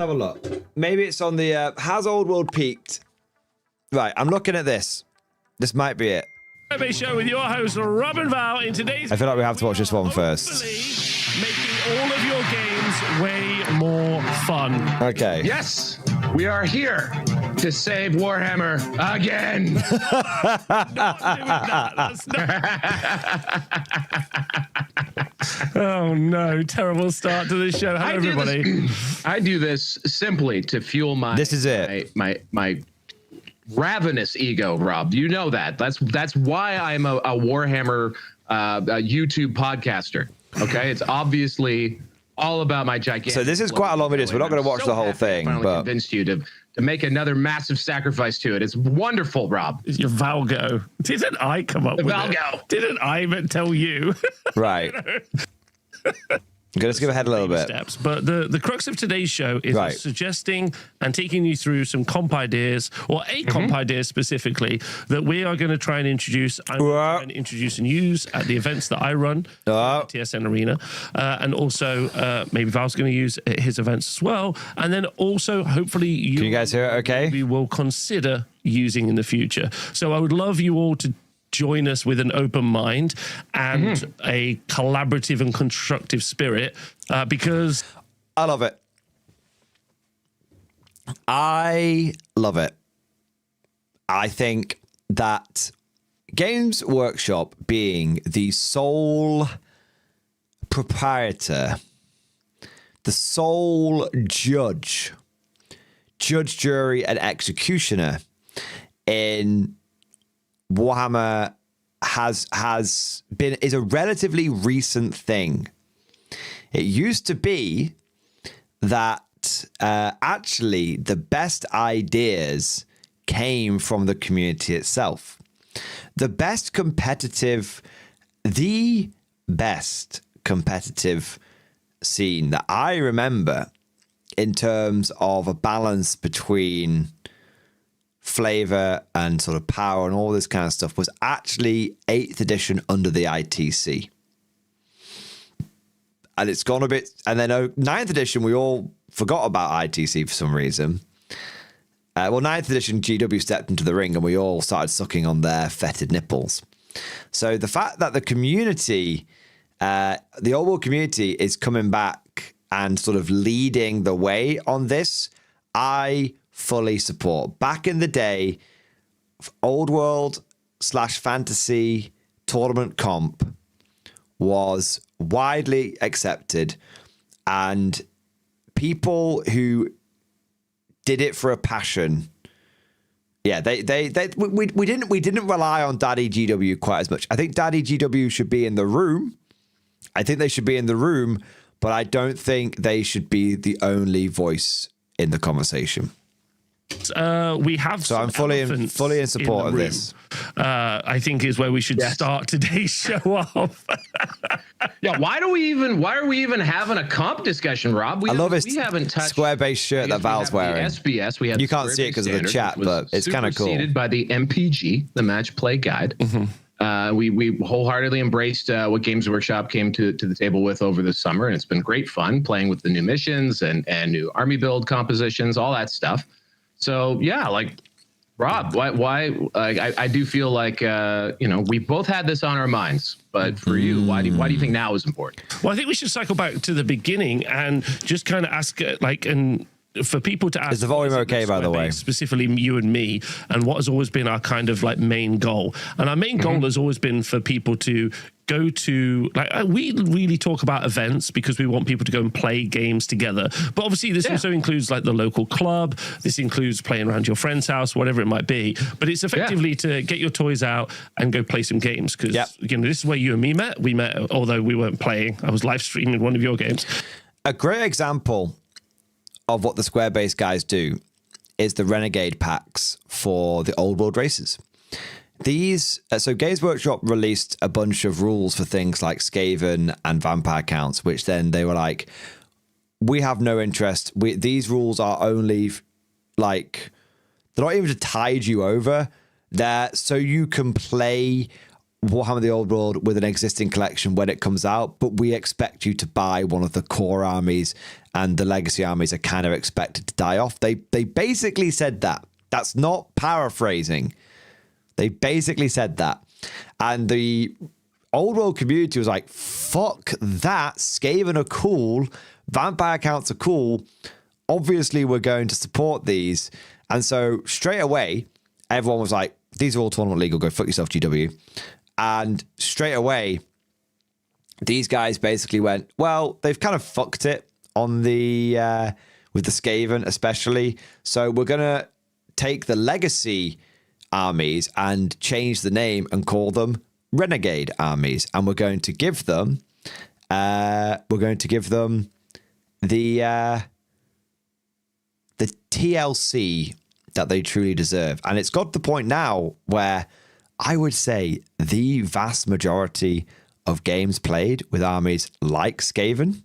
have a look. Maybe it's on the, has Old World peaked? Right, I'm looking at this. This might be it. Show with your host, Rob and Val. In today's I feel like we have to watch this one first. Making all of your games way more fun. Okay. Yes, we are here to save Warhammer again. Oh no, terrible start to the show. Hello, everybody. I do this simply to fuel my This is it. my ravenous ego, Rob. You know that. That's why I'm a Warhammer a YouTube podcaster. Okay, it's obviously all about my gigantic. So this is quite a long video. So we're not going to watch the whole thing, I but convinced you to make another massive sacrifice to it. It's wonderful, Rob. Your Valgo. Didn't I come up with Valgo. it? Didn't I even tell you? right. I'm going to skip ahead a little bit. Steps. But the crux of today's show is Right. suggesting and taking you through some comp ideas, or a comp idea specifically, that we are going to try and introduce. I'm going to try and introduce and use at the events that I run, TSN Arena, and also maybe Val's going to use at his events as well. And then also, hopefully, Can you guys hear it okay? We will consider using in the future. So I would love you all to join us with an open mind and a collaborative and constructive spirit, because I love it. I love it. I think that Games Workshop, being the sole proprietor, the sole judge, jury, and executioner in Warhammer is a relatively recent thing. It used to be that actually the best ideas came from the community itself. The best competitive scene that I remember in terms of a balance between flavor and sort of power and all this kind of stuff was actually 8th edition under the ITC. And it's gone a bit, and then 9th edition, we all forgot about ITC for some reason. Well, 9th edition, GW stepped into the ring and we all started sucking on their fetid nipples. So the fact that the community, the old world community, is coming back and sort of leading the way on this, I fully support. Back in the day, old world / fantasy tournament comp was widely accepted, and people who did it for a passion, yeah, we didn't rely on Daddy GW quite as much. I think Daddy GW should be in the room. I think they should be in the room, but I don't think they should be the only voice in the conversation. We have, so I'm fully in support of this. I think is where we should start today's show off. Yeah, why are we even having a comp discussion, Rob? I love his we haven't touched square-based shirt that Val's wearing. SBS, we have you can't see it because of the chat, but it's kind of cool. Superseded by the MPG, the Match Play Guide. We wholeheartedly embraced what Games Workshop came to the table with over the summer, and it's been great fun playing with the new missions and new army build compositions, all that stuff. So yeah, like Rob, why? I do feel like we both had this on our minds, but for you, why do you think now is important? Well, I think we should cycle back to the beginning and just kind of ask, for people to ask. Is the volume okay, by the way? Specifically you and me, and what has always been our kind of like main goal. And our main goal has always been for people to go to, like, we really talk about events because we want people to go and play games together. But obviously this also includes like the local club. This includes playing around your friend's house, whatever it might be. But it's effectively to get your toys out and go play some games. Because, this is where you and me met. We met, although we weren't playing. I was live streaming one of your games. A great example of what the square-based guys do is the Renegade packs for the old world races. These, so Games Workshop released a bunch of rules for things like Skaven and Vampire counts, which then they were like, we have no interest. These rules are only like, they're not even to tide you over. They're so you can play Warhammer the Old World with an existing collection when it comes out, but we expect you to buy one of the core armies, and the legacy armies are kind of expected to die off. They basically said that. That's not paraphrasing. They basically said that. And the Old World community was like, fuck that. Skaven are cool. Vampire counts are cool. Obviously, we're going to support these. And so straight away, everyone was like, these are all tournament legal. Go fuck yourself, GW. And straight away, these guys basically went, well, they've kind of fucked it on the with the Skaven especially. So we're going to take the legacy armies and change the name and call them Renegade armies. And we're going to give them the TLC that they truly deserve. And it's got to the point now where I would say the vast majority of games played with armies like Skaven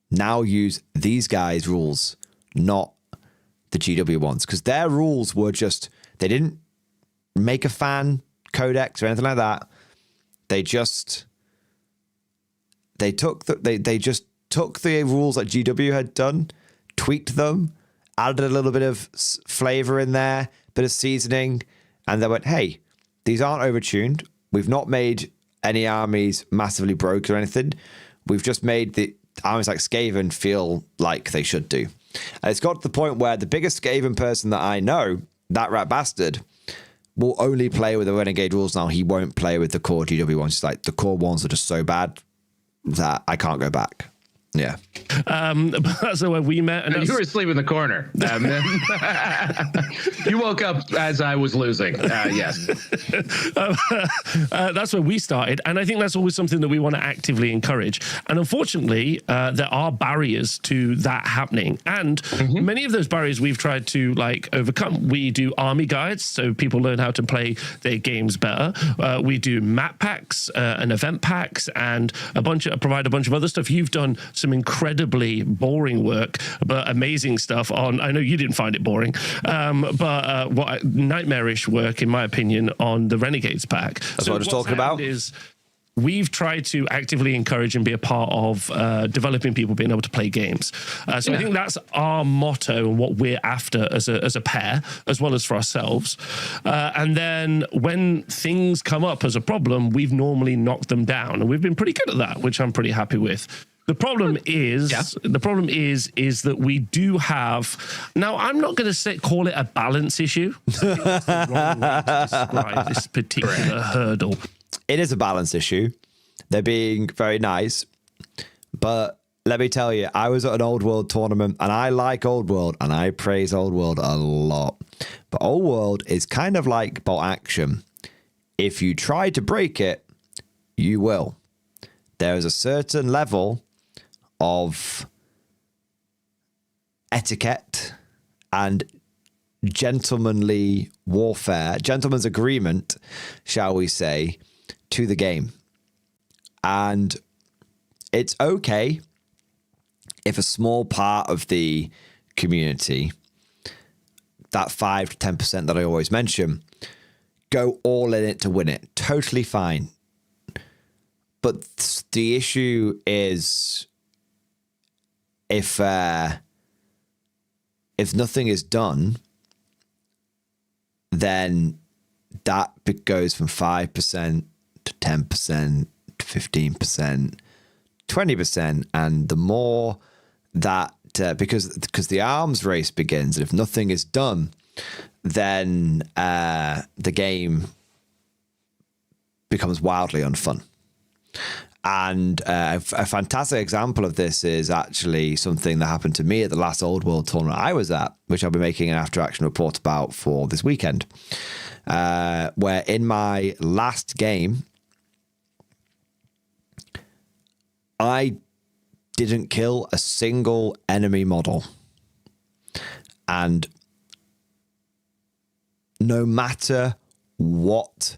now use these guys' rules, not the GW ones, because their rules were just, they didn't make a fan codex or anything like that. They just took the rules that GW had done, tweaked them, added a little bit of flavor in there, bit of seasoning, and they went, hey, these aren't overtuned. We've not made any armies massively broke or anything. We've just made the armies like Skaven feel like they should do. And it's got to the point where the biggest Skaven person that I know, that rat bastard, will only play with the Renegade rules now. He won't play with the core GW ones. It's like the core ones are just so bad that I can't go back. Yeah. That's where we met. And you were asleep in the corner. You woke up as I was losing. Yes. That's where we started. And I think that's always something that we want to actively encourage. And unfortunately, there are barriers to that happening. And many of those barriers we've tried to overcome. We do army guides, so people learn how to play their games better. We do map packs and event packs and provide a bunch of other stuff. You've done some incredibly boring work, but amazing stuff on, I know you didn't find it boring, but what nightmarish work, in my opinion, on the Renegades pack. That's what I was talking about. Is we've tried to actively encourage and be a part of developing people being able to play games. I think that's our motto and what we're after as a pair, as well as for ourselves. And then when things come up as a problem, we've normally knocked them down, and we've been pretty good at that, which I'm pretty happy with. The problem is that we do have, now I'm not going to call it a balance issue. That's the wrong way to describe this particular hurdle. It is a balance issue. They're being very nice, but let me tell you, I was at an Old World tournament, and I like Old World, and I praise Old World a lot. But Old World is kind of like Bolt Action. If you try to break it, you will. There is a certain level of etiquette and gentlemanly warfare, gentleman's agreement, shall we say, to the game. And it's okay if a small part of the community, that 5 to 10% that I always mention, go all in it to win it. Totally fine. But the issue is if nothing is done, then that goes from 5% to 10% to 15%, 20%, and the more that because the arms race begins, and if nothing is done, then the game becomes wildly unfun. And a fantastic example of this is actually something that happened to me at the last Old World tournament I was at, which I'll be making an after-action report about for this weekend, where in my last game, I didn't kill a single enemy model. And no matter what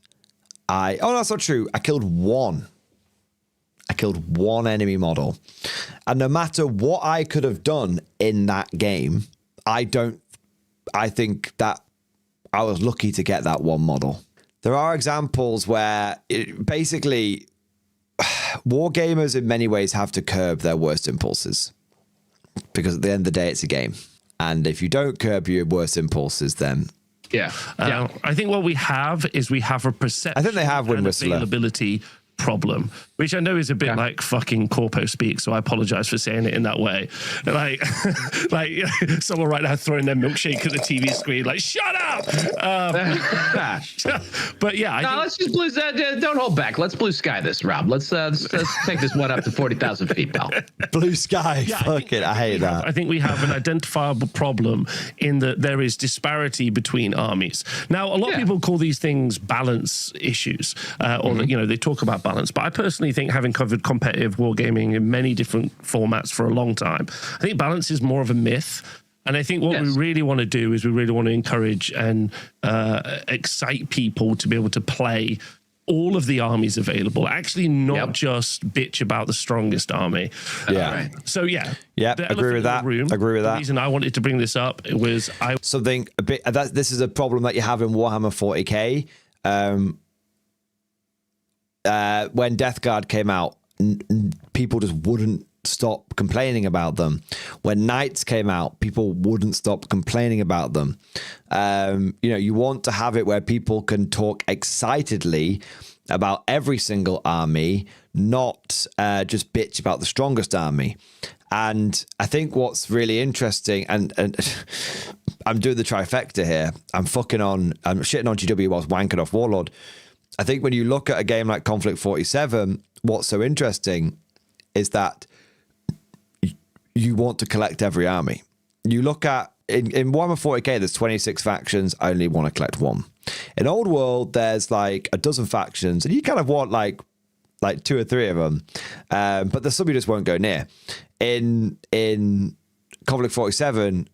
oh, that's not true. I killed one enemy model. And no matter what I could have done in that game, I think that I was lucky to get that one model. there are examples where basically wargamers in many ways have to curb their worst impulses, because at the end of the day, it's a game. And if you don't curb your worst impulses, then I think what we have is a perception. I think they have Wind Whistler availability problem, which I know is a bit like fucking corpo speak, so I apologize for saying it in that way. Like someone right now throwing their milkshake at the TV screen, like, shut up. But yeah, let's just blue. Don't hold back. Let's blue sky this, Rob. Let's take this one up to 40,000 feet, pal. Blue sky. Fuck it. I hate that. I think we have an identifiable problem in that there is disparity between armies. Now, a lot of people call these things balance issues, or they talk about balance. But I personally think, having covered competitive wargaming in many different formats for a long time, I think balance is more of a myth. And I think what we really want to do is we really want to encourage and excite people to be able to play all of the armies available, actually not just bitch about the strongest army. So agree with that. The reason I wanted to bring this up was something a bit this is a problem that you have in Warhammer 40k. When Death Guard came out, people just wouldn't stop complaining about them. When Knights came out, people wouldn't stop complaining about them. You want to have it where people can talk excitedly about every single army, not just bitch about the strongest army. And I think what's really interesting, and I'm doing the trifecta here. I'm shitting on GW whilst wanking off Warlord. I think when you look at a game like Conflict 47, what's so interesting is that you want to collect every army. You look at, in Warhammer 40k, there's 26 factions. I only want to collect one. In Old World, there's like a dozen factions, and you kind of want like 2 or 3 of them. But there's some you just won't go near. In Conflict 47,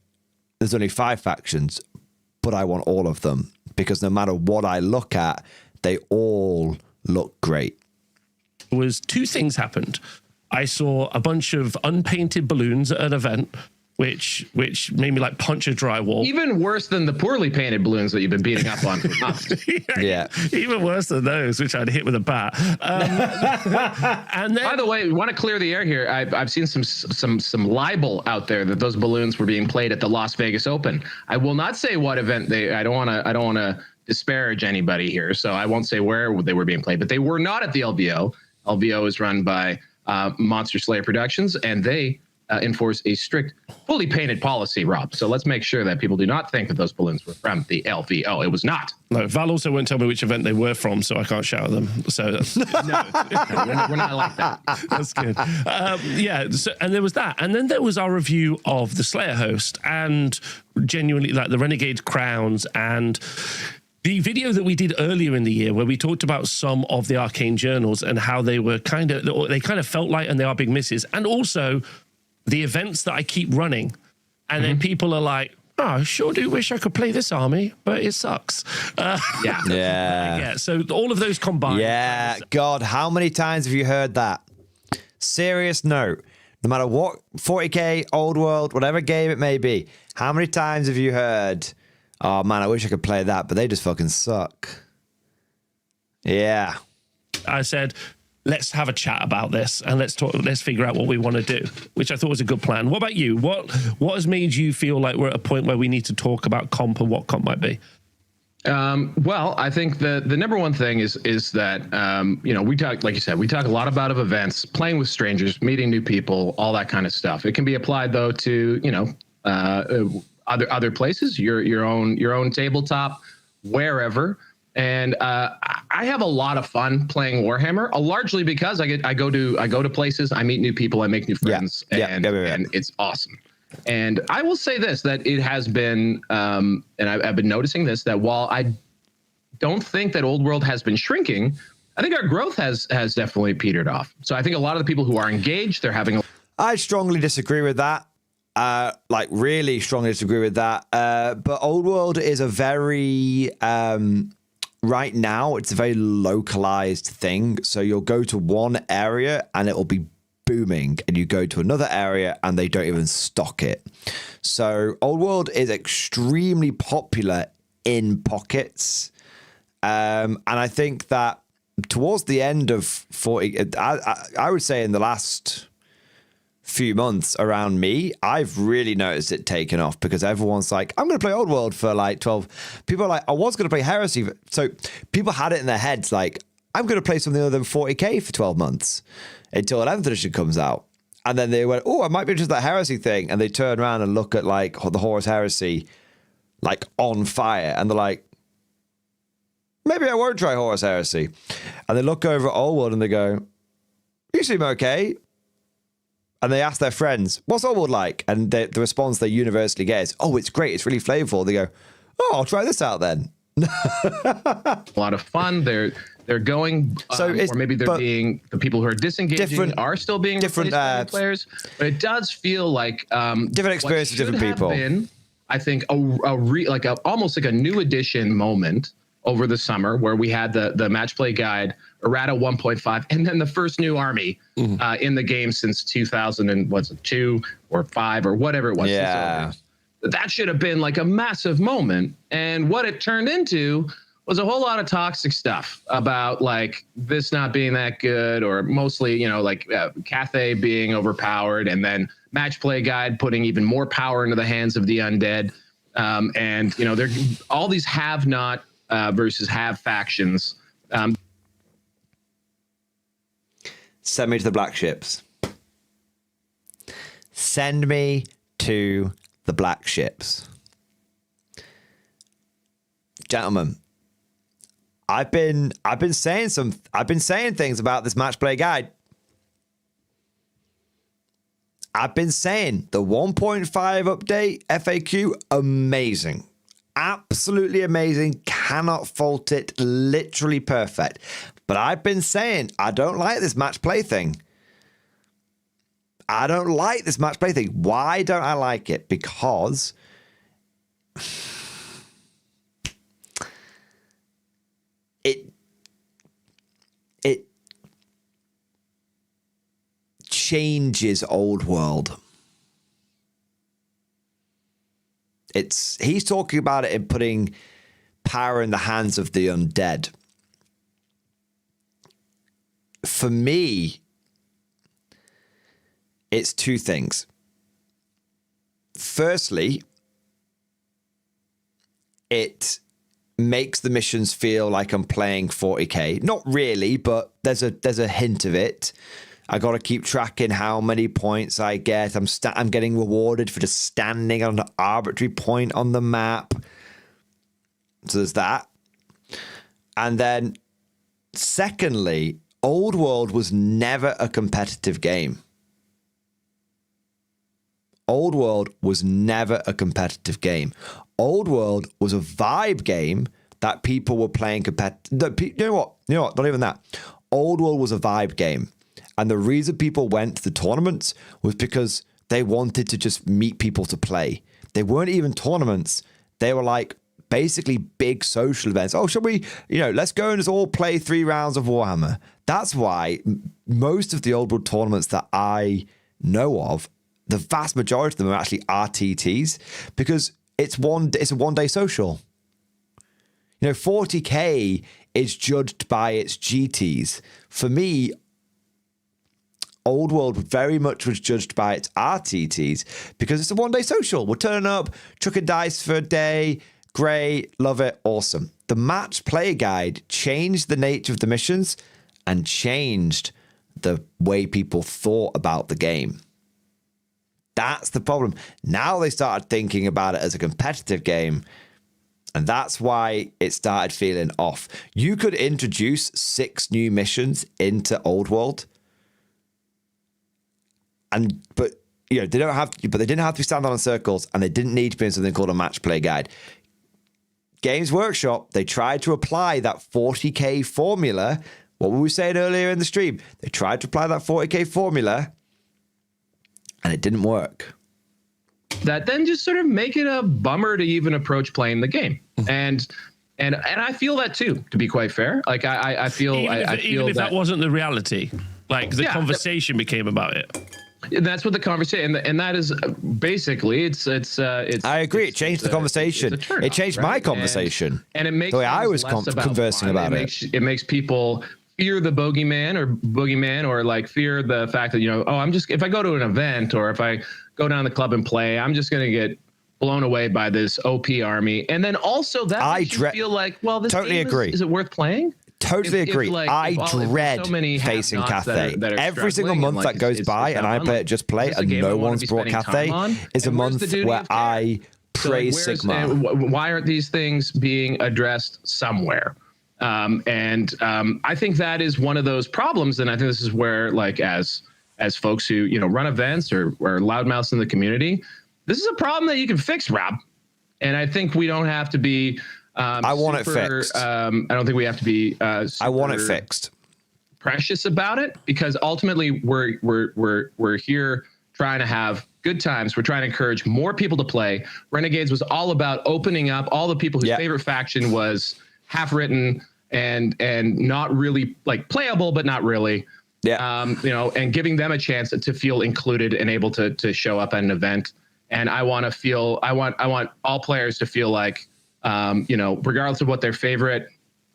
there's only 5 factions, but I want all of them, because no matter what I look at, they all look great. Was 2 things happened. I saw a bunch of unpainted balloons at an event, which made me like punch a drywall. Even worse than the poorly painted balloons that you've been beating up on for months. Even worse than those, which I'd hit with a bat. And then, by the way, we want to clear the air here. I've seen some libel out there that those balloons were being played at the Las Vegas Open. I will not say what event I don't want to disparage anybody here, so I won't say where they were being played, but they were not at the LVO. LVO is run by Monster Slayer Productions, and they enforce a strict, fully painted policy, Rob. So let's make sure that people do not think that those balloons were from the LVO. It was not. No, Val also won't tell me which event they were from, so I can't shout at them. So that's, no, we're not like that. That's good. So, and there was that. And then there was our review of the Slayer host, and genuinely like the Renegade Crowns, and the video that we did earlier in the year where we talked about some of the Arcane Journals and how they were kind of felt like, and they are big misses. And also the events that I keep running. And then people are like, oh, I sure do wish I could play this army, but it sucks. So all of those combined. Yeah, God, how many times have you heard that? Serious note. No matter what, 40k, Old World, whatever game it may be, how many times have you heard, oh man, I wish I could play that, but they just fucking suck. Yeah. I said, let's have a chat about this and let's figure out what we want to do, which I thought was a good plan. What about you? What has made you feel like we're at a point where we need to talk about comp and what comp might be? Well, I think the number one thing is that, we talk, like you said, we talk a lot about events, playing with strangers, meeting new people, all that kind of stuff. It can be applied though to, other places, your own tabletop, wherever. And I have a lot of fun playing Warhammer, largely because I go to places, I meet new people, I make new friends, and it's awesome. And I will say this, that it has been, and I've been noticing this, that while I don't think that Old World has been shrinking, I think our growth has definitely petered off. So I think a lot of the people who are engaged, they're having I strongly disagree with that. Really strongly disagree with that. But Old World is a very, right now, it's a very localized thing. So you'll go to one area and it will be booming, and you go to another area and they don't even stock it. So Old World is extremely popular in pockets. And I think that towards the end of 40, I would say in the last few months around me, I've really noticed it taken off because everyone's like, I'm going to play Old World for like 12. People are like, I was going to play Heresy. So people had it in their heads like, I'm going to play something other than 40k for 12 months until 11th edition comes out. And then they went, oh, I might be interested in that Heresy thing. And they turn around and look at like the Horus Heresy like on fire. And they're like, maybe I won't try Horus Heresy. And they look over at Old World and they go, you seem okay. And they ask their friends, what's Old World like? And the response they universally get is, oh, it's great. It's really flavorful. They go, oh, I'll try this out then. A lot of fun. They're going, or maybe they're being, the people who are disengaging are still being different players. But it does feel like different experience for different people. Been, I think almost like a new edition moment over the summer where we had the match play guide, errata 1.5, and then the first new army in the game since 2002 or 5 or whatever it was. Yeah. That should have been like a massive moment. And what it turned into was a whole lot of toxic stuff about like this not being that good, or mostly, like Cathay being overpowered, and then match play guide putting even more power into the hands of the undead. And there all these have not versus have factions. Send me to the black ships. Send me to the black ships. Gentlemen, I've been saying things about this match play guide. I've been saying the 1.5 update FAQ, amazing. Absolutely amazing. Cannot fault it. Literally perfect. But I've been saying I don't like this match play thing. I don't like this match play thing. Why don't I like it? Because it changes Old World. He's talking about it in putting power in the hands of the undead. For me, it's two things. Firstly, it makes the missions feel like I'm playing 40k. Not really, but there's a hint of it. I got to keep tracking how many points I get. I'm getting rewarded for just standing on an arbitrary point on the map. So there's that. And then secondly, Old World was never a competitive game. Old World was never a competitive game. Old World was a vibe game that people were playing competitive. You know what? Not even that. Old World was a vibe game. And the reason people went to the tournaments was because they wanted to just meet people to play. They weren't even tournaments. They were like basically big social events. Oh, shall we, let's go and just all play 3 rounds of Warhammer. That's why most of the Old World tournaments that I know of, the vast majority of them are actually RTTs, because it's a one-day social. 40k is judged by its GTs. For me, Old World very much was judged by its RTTs because it's a one-day social. We're turning up, chucking dice for a day. Great, love it, awesome. The match play guide changed the nature of the missions and changed the way people thought about the game. That's the problem. Now they started thinking about it as a competitive game, and that's why it started feeling off. You could introduce 6 new missions into Old World, but they didn't have to be standing on circles, and they didn't need to be in something called a match play guide. Games Workshop, they tried to apply that 40k formula. What were we saying earlier in the stream? They tried to apply that 40k formula, and it didn't work. That then just sort of make it a bummer to even approach playing the game. And I feel that too, to be quite fair. Like I feel even if that wasn't the reality, like the conversation became about it. And that's what the conversation, and that is basically it's. I agree. It changed the conversation. It changed my conversation. And it makes the way I was less about conversing fun. about it. It makes people fear the boogeyman, or like fear the fact that, if I go to an event or if I go down the club and play, I'm just going to get blown away by this OP army. And then also that makes you feel like, well, this totally game agree. Is it worth playing? Totally agree. I dread so many facing have-nots Cathay. Every single month that goes by and I play it just play and no one's brought Cathay is a month where I praise Sigma. Why aren't these things being addressed somewhere? I think that is one of those problems. And I think this is where, like, as folks who, run events or loudmouths in the community, this is a problem that you can fix, Rob. And I think we don't have to be I want it fixed. I don't think we have to be I want it fixed. Precious about it, because ultimately we're here trying to have good times. We're trying to encourage more people to play. Renegades was all about opening up all the people whose favorite faction was half written and not really like playable, but not really. And giving them a chance to feel included and able to show up at an event. And I want all players to feel like, regardless of what their favorite,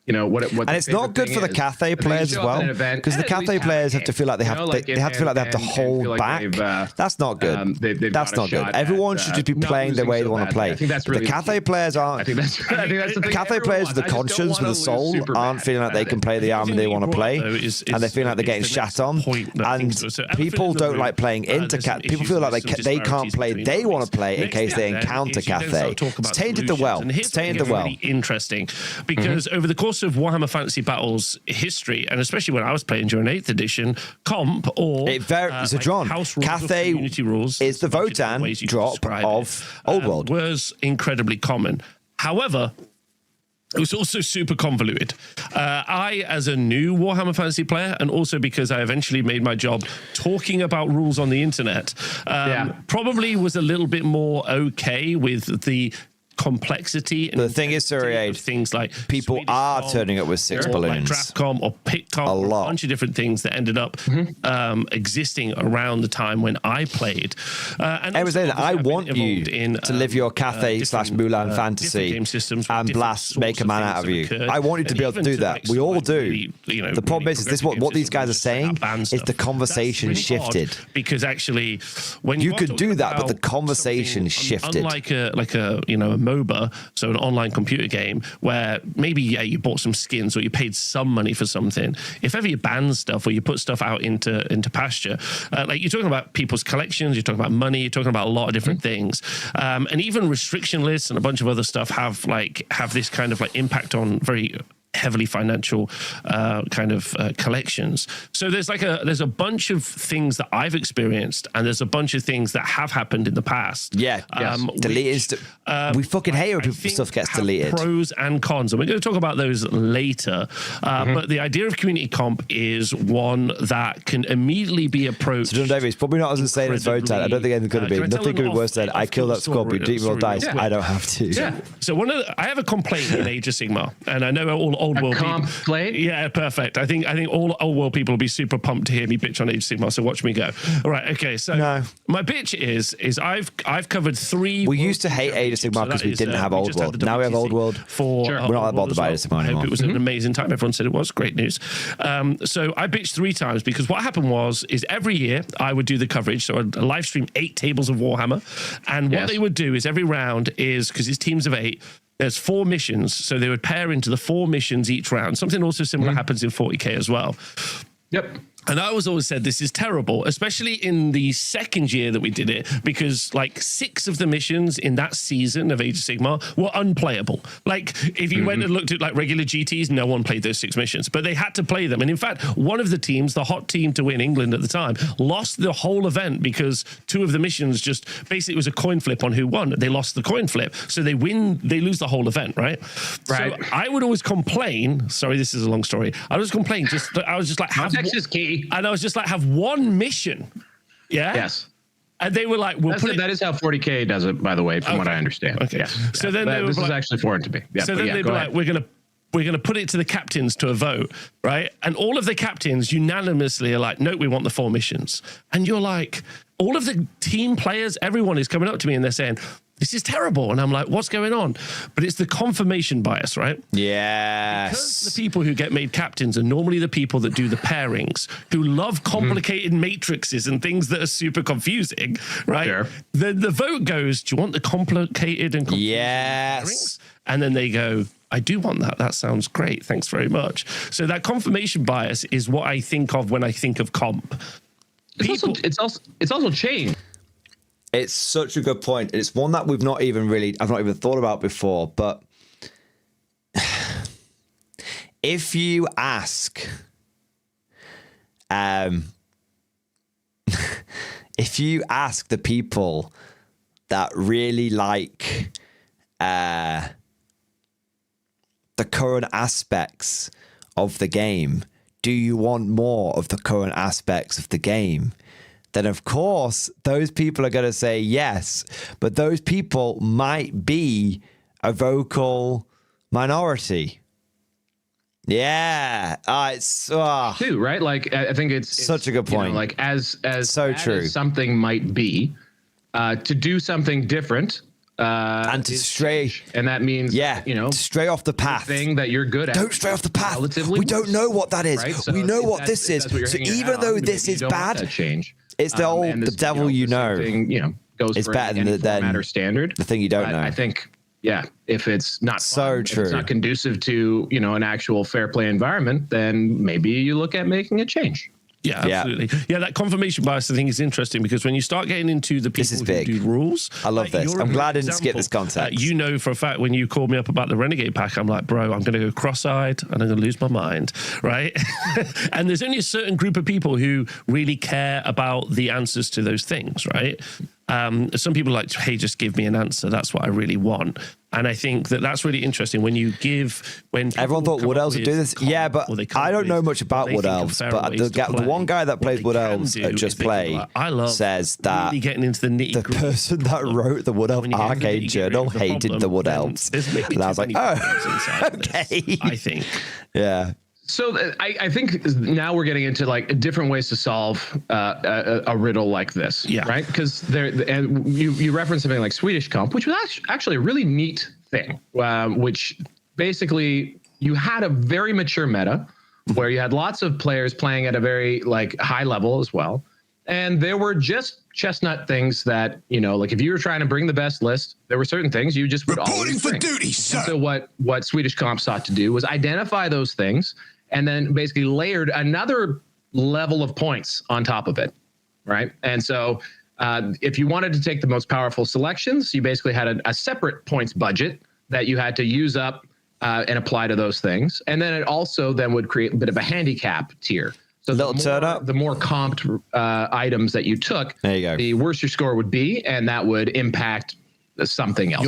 what and it's not good for the Cathay players as well, because the Cathay players have to feel like they have to hold back. That's not good. That's not good. Everyone should just be playing the way they want to play. The Cathay players aren't. I think that's the Cathay players with the conscience, with the soul, aren't feeling like they can play the army they want to play, and they feel like they're getting shat on. And people don't like playing into Cathay. People feel like they can't play. They want to play in case they encounter Cathay. It's tainted the well. It's tainted the well. Interesting, because over the course of Warhammer Fantasy Battles history, and especially when I was playing during 8th edition, comp or so John, house rules, Cathay community rules is the Votan drop of Old World. Was incredibly common. However, it was also super convoluted. I, as a new Warhammer Fantasy player, and also because I eventually made my job talking about rules on the internet, probably was a little bit more okay with the complexity. And the thing is, Sir, things like people Swedish are comp, turning up with 6 balloons, like Draftcom or Pitcom, a bunch of different things that ended up existing around the time when I played. And I want you to live your Cathay / Mulan fantasy and blast, make a man out of you. I want you to be able to do that. We all do. The problem is this: what these guys are saying is the conversation shifted. Because actually, when you could do that, but the conversation shifted. Unlike a MOBA, so an online computer game, where maybe you bought some skins or you paid some money for something. If ever you ban stuff or you put stuff out into pasture, like you're talking about people's collections, you're talking about money, you're talking about a lot of different things, and even restriction lists and a bunch of other stuff have this kind of like impact on very heavily financial collections. So there's a bunch of things that I've experienced, and there's a bunch of things that have happened in the past. Deleted. We fucking hate when stuff gets deleted. Pros and cons, and we're going to talk about those later. But the idea of community comp is one that can immediately be approached. So John Davies, probably not as insane as Votan. I don't think anything could be. Nothing could be worse than I killed that squad, but deep roll dice. I don't have to. Yeah. So I have a complaint in Age of Sigmar, and I know all Old World people. Yeah, perfect. I think all Old World people will be super pumped to hear me bitch on Age of Sigmar. So watch me go. All right. Okay. So my bitch is I've covered 3. We used to hate Age of Sigmar because we didn't have Old World. Now we have Old World. We're not that bothered by Age of Sigmar anymore. It was an amazing time. Everyone said it was great news. So I bitched 3 times because what happened is every year I would do the coverage. So I'd live stream 8 tables of Warhammer, and what they would do is every round is, because it's teams of 8. There's 4 missions, so they would pair into the 4 missions each round. Something also similar happens in 40k as well. Yep. And I always said this is terrible, especially in the second year that we did it, because like 6 of the missions in that season of Age of Sigmar were unplayable. Like if you went and looked at like regular GTs, no one played those 6 missions, but they had to play them. And in fact, one of the teams, the hot team to win, England at the time, lost the whole event because 2 of the missions just basically it was a coin flip on who won. They lost the coin flip, so they lose the whole event, right? So I would always complain. Sorry, this is a long story. I was complaining. I was just like, context is key. And I was just like, have 1 mission. Yeah. Yes. And they were like, that is how 40K does it, by the way, from what I understand. Okay. Yes. So then this is actually foreign to me. Yeah, so then they'd be like, we're going to we're going to put it to the captains to a vote, right? And all of the captains unanimously are like, no, we want the 4 missions. And you're like, all of the team players, everyone is coming up to me and they're saying, this is terrible. And I'm like, what's going on? But it's the confirmation bias, right? Yes. Because the people who get made captains are normally the people that do the pairings, who love complicated matrices and things that are super confusing, right? Sure. The vote goes, do you want the complicated and confusing pairings? And then they go, I do want that. That sounds great. Thanks very much. So that confirmation bias is what I think of when I think of comp. It's also change. It's such a good point. It's one that I've not even thought about before. But if you ask, the people that really like the current aspects of the game, do you want more of the current aspects of the game? Then of course those people are going to say yes, but those people might be a vocal minority. Yeah, it's too, right? Like I think it's such a good point. You know, like as so true. As something might be, to do something different. And to stray, and that means stray off the path. Thing that you're good at. Don't stray off the path. Relatively we don't know what that is. Right? So we know what this is. So even though this is bad, change. It's the devil goes it's for better any than format or standard. The thing you don't know. I think if it's not so fun, true, if it's not conducive to an actual fair play environment, then maybe you look at making a change. Yeah, absolutely. Yeah, that confirmation bias, I think, is interesting because when you start getting into the people who do rules, I love this. I'm glad I didn't skip this context. You know for a fact when you called me up about the Renegade pack, I'm like, bro, I'm going to go cross-eyed and I'm going to lose my mind, right? And there's only a certain group of people who really care about the answers to those things, right? Some people are like, hey, just give me an answer. That's what I really want. And I think that's really interesting when everyone thought Wood Elves would do this. Yeah, but I don't know much about Wood Elves. But the one guy that plays Wood Elves at Just Play says that really getting into the person that wrote the Wood Elf Arcade Journal hated the Wood Elves. And I was like, oh, okay. I think. Yeah. So I think now we're getting into like different ways to solve a riddle like this, right? Because and you referenced something like Swedish comp, which was actually a really neat thing, which basically you had a very mature meta where you had lots of players playing at a very like high level as well, and there were just chestnut things that like if you were trying to bring the best list, there were certain things you just would always bring. Reporting for duty, sir. And so what Swedish comp sought to do was identify those things and then basically layered another level of points on top of it, right? And so if you wanted to take the most powerful selections, you basically had a separate points budget that you had to use up and apply to those things. And then it also then would create a bit of a handicap tier. So the more comped items that you took, there you go, the worse your score would be, and that would impact something else.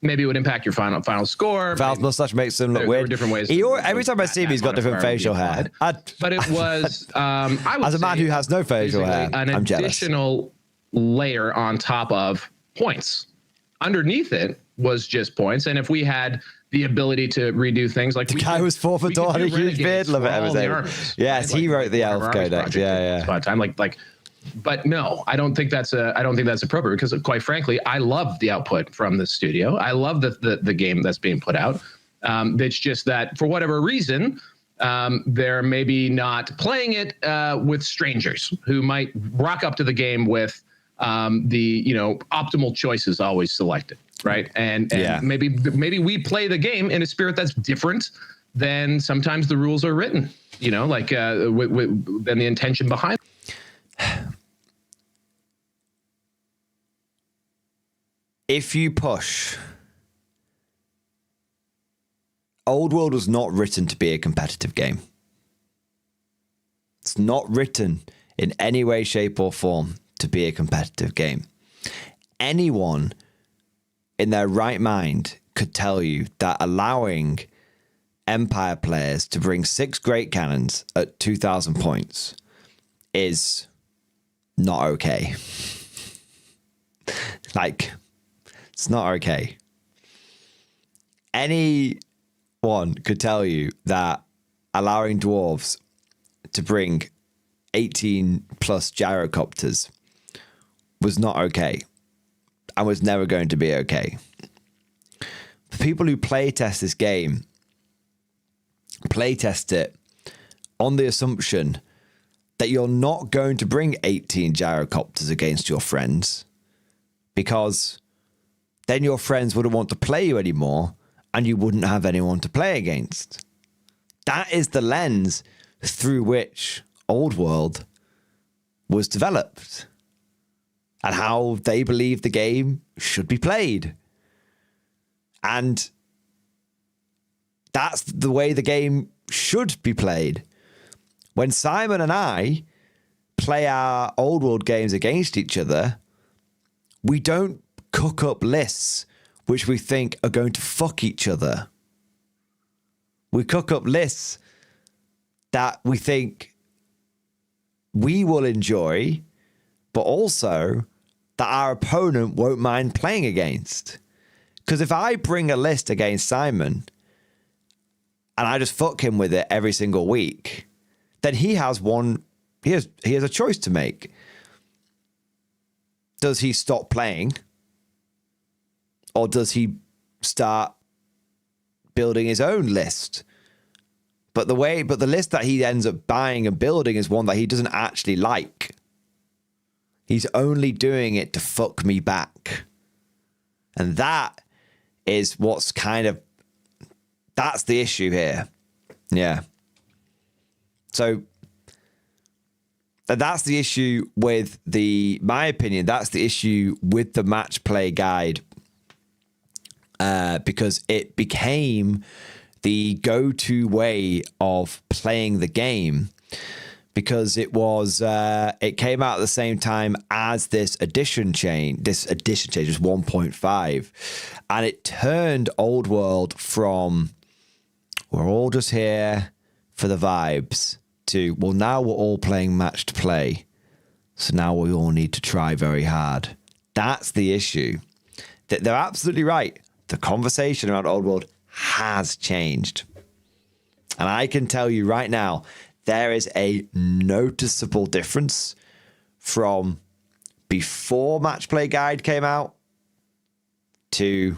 Maybe it would impact your final score. Val's mustache makes him look weird. There were different ways. Every time I see him, he's got different facial hair. But it was, I would as a man who has no facial hair, I'm jealous. An additional layer on top of points. Underneath it was just points. And if we had the ability to redo things like the guy was 4 foot tall, had a huge beard, love it. Yes, he wrote the Elf Codex. Yeah. Time but no, I don't think that's appropriate because quite frankly, I love the output from the studio. I love the game that's being put out. It's just that for whatever reason, they're maybe not playing it with strangers who might rock up to the game with the optimal choices always selected, right? And maybe we play the game in a spirit that's different than sometimes the rules are written. Than the intention behind. If you push, Old World was not written to be a competitive game. It's not written in any way, shape, or form to be a competitive game. Anyone in their right mind could tell you that allowing Empire players to bring 6 great cannons at 2,000 points is not okay. It's not okay. Any one could tell you that allowing dwarves to bring 18 plus gyrocopters was not okay and was never going to be okay. For people who playtest this game, playtest it on the assumption that you're not going to bring 18 gyrocopters against your friends, because then your friends wouldn't want to play you anymore and you wouldn't have anyone to play against. That is the lens through which Old World was developed and how they believe the game should be played. And that's the way the game should be played. When Simon and I play our Old World games against each other, we don't cook up lists which we think are going to fuck each other. We cook up lists that we think we will enjoy, but also that our opponent won't mind playing against. Because if I bring a list against Simon and I just fuck him with it every single week, then he has a choice to make. Does he stop playing? Or does he start building his own list? But the list that he ends up buying and building is one that he doesn't actually like. He's only doing it to fuck me back. And that is that's the issue here. Yeah. So that's the issue with my opinion, that's the issue with the match play guide. Because it became the go-to way of playing the game, because it came out at the same time as this edition change. This edition change was 1.5, and it turned Old World from we're all just here for the vibes to, well, now we're all playing matched play, so now we all need to try very hard. That's the issue. They're absolutely right. The conversation around Old World has changed. And I can tell you right now, there is a noticeable difference from before Match Play Guide came out to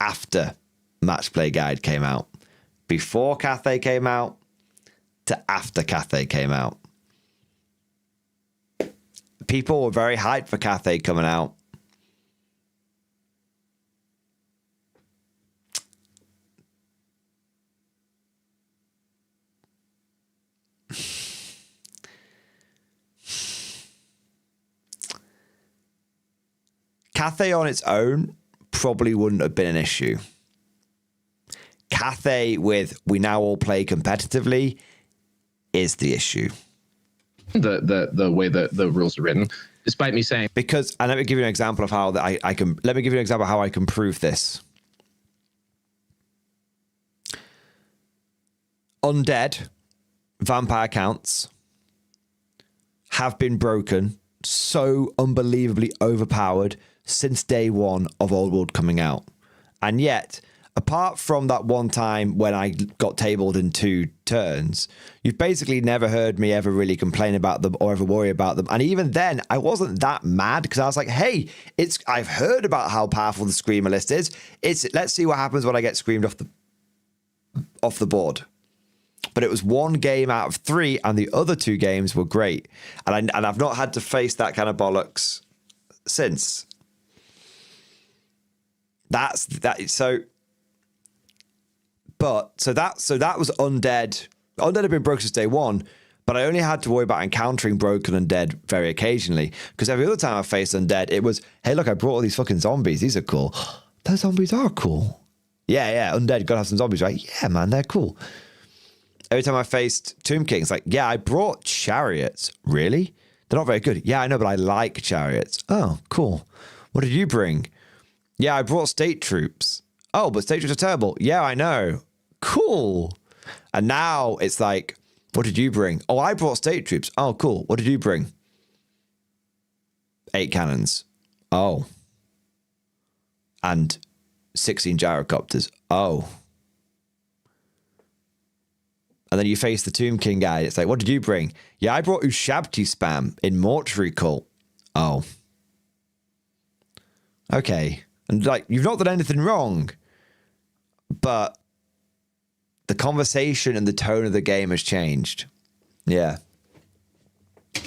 after Match Play Guide came out. Before Cathay came out to after Cathay came out. People were very hyped for Cathay coming out. Cathay on its own probably wouldn't have been an issue. Cathay with we now all play competitively is the issue. The way that the rules are written, despite me saying, because, and let me give you an example of how that I can. Let me give you an example of how I can prove this. Undead vampire counts have been broken so unbelievably overpowered since day one of Old World coming out. And yet, apart from that one time when I got tabled in 2 turns, you've basically never heard me ever really complain about them or ever worry about them. And even then, I wasn't that mad because I was like, hey, I've heard about how powerful the Screamer list is. Let's see what happens when I get screamed off the board. But it was 1 game out of 3 and the other 2 games were great. And I've not had to face that kind of bollocks since. That was Undead. Undead had been broken since day 1, but I only had to worry about encountering broken Undead very occasionally, because every other time I faced Undead, it was, hey, look, I brought all these fucking zombies. These are cool. Those zombies are cool. Yeah, Undead, gotta have some zombies, right? Yeah, man, they're cool. Every time I faced Tomb Kings, like, yeah, I brought chariots. Really? They're not very good. Yeah, I know, but I like chariots. Oh, cool. What did you bring? Yeah, I brought state troops. Oh, but state troops are terrible. Yeah, I know. Cool. And now it's like, what did you bring? Oh, I brought state troops. Oh, cool. What did you bring? 8 cannons. Oh. And 16 gyrocopters. Oh. And then you face the Tomb King guy. It's like, what did you bring? Yeah, I brought Ushabti spam in Mortuary Cult. Oh. Okay. And like, you've not done anything wrong, but the conversation and the tone of the game has changed. Yeah.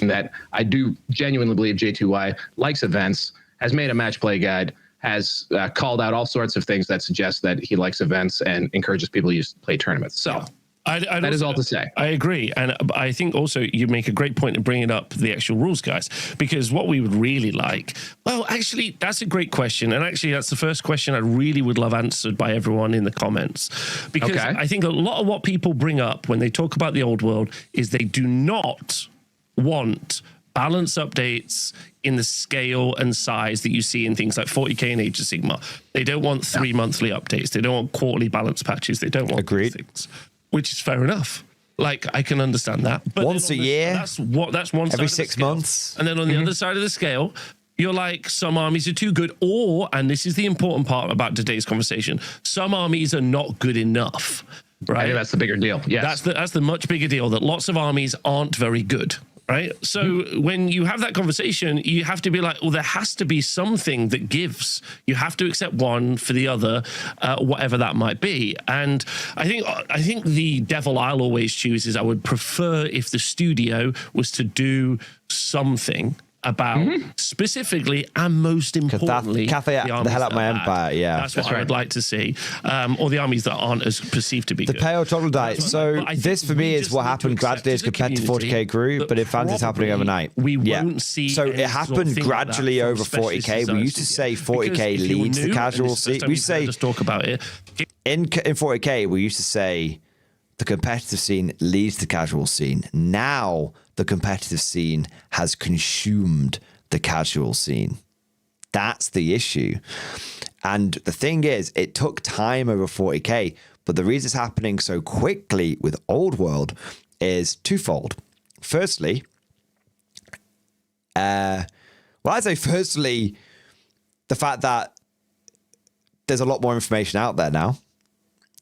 And that I do genuinely believe J2Y likes events, has made a match play guide, has called out all sorts of things that suggest that he likes events and encourages people to play tournaments. So that is all to say. I agree. And I think also you make a great point in bringing up the actual rules, guys, because what we would really like, well, actually, that's a great question. And actually, that's the first question I really would love answered by everyone in the comments. Because I think a lot of what people bring up when they talk about the old world is they do not want balance updates in the scale and size that you see in things like 40K and Age of Sigmar. They don't want 3 monthly updates. They don't want quarterly balance patches. They don't want things, which is fair enough. Like, I can understand that. But once a year? That's one every 6 months. And then on the other side of the scale, you're like, some armies are too good, or, and this is the important part about today's conversation, some armies are not good enough. Right? I think that's the bigger deal. Yes. That's the much bigger deal, that lots of armies aren't very good. Right. So when you have that conversation, you have to be like, well, there has to be something that gives. You have to accept one for the other, whatever that might be. And I think the devil I'll always choose is I would prefer if the studio was to do something about specifically and most importantly the hell out my empire. Yeah, that's what I would like to see, or the armies that aren't as perceived to be the good. pale troglodyte. So this for me is what happened gradually as compared to 40K grew, but it fans is happening overnight. We won't see. So it happened gradually over 40K. We used to say 40K leads the casual scene. We say just talk about it in 40K. We used to say the competitive scene leads the casual scene. Now the competitive scene has consumed the casual scene. That's the issue. And the thing is, it took time over 40K, but the reason it's happening so quickly with Old World is twofold. Firstly, I'd say firstly, the fact that there's a lot more information out there now.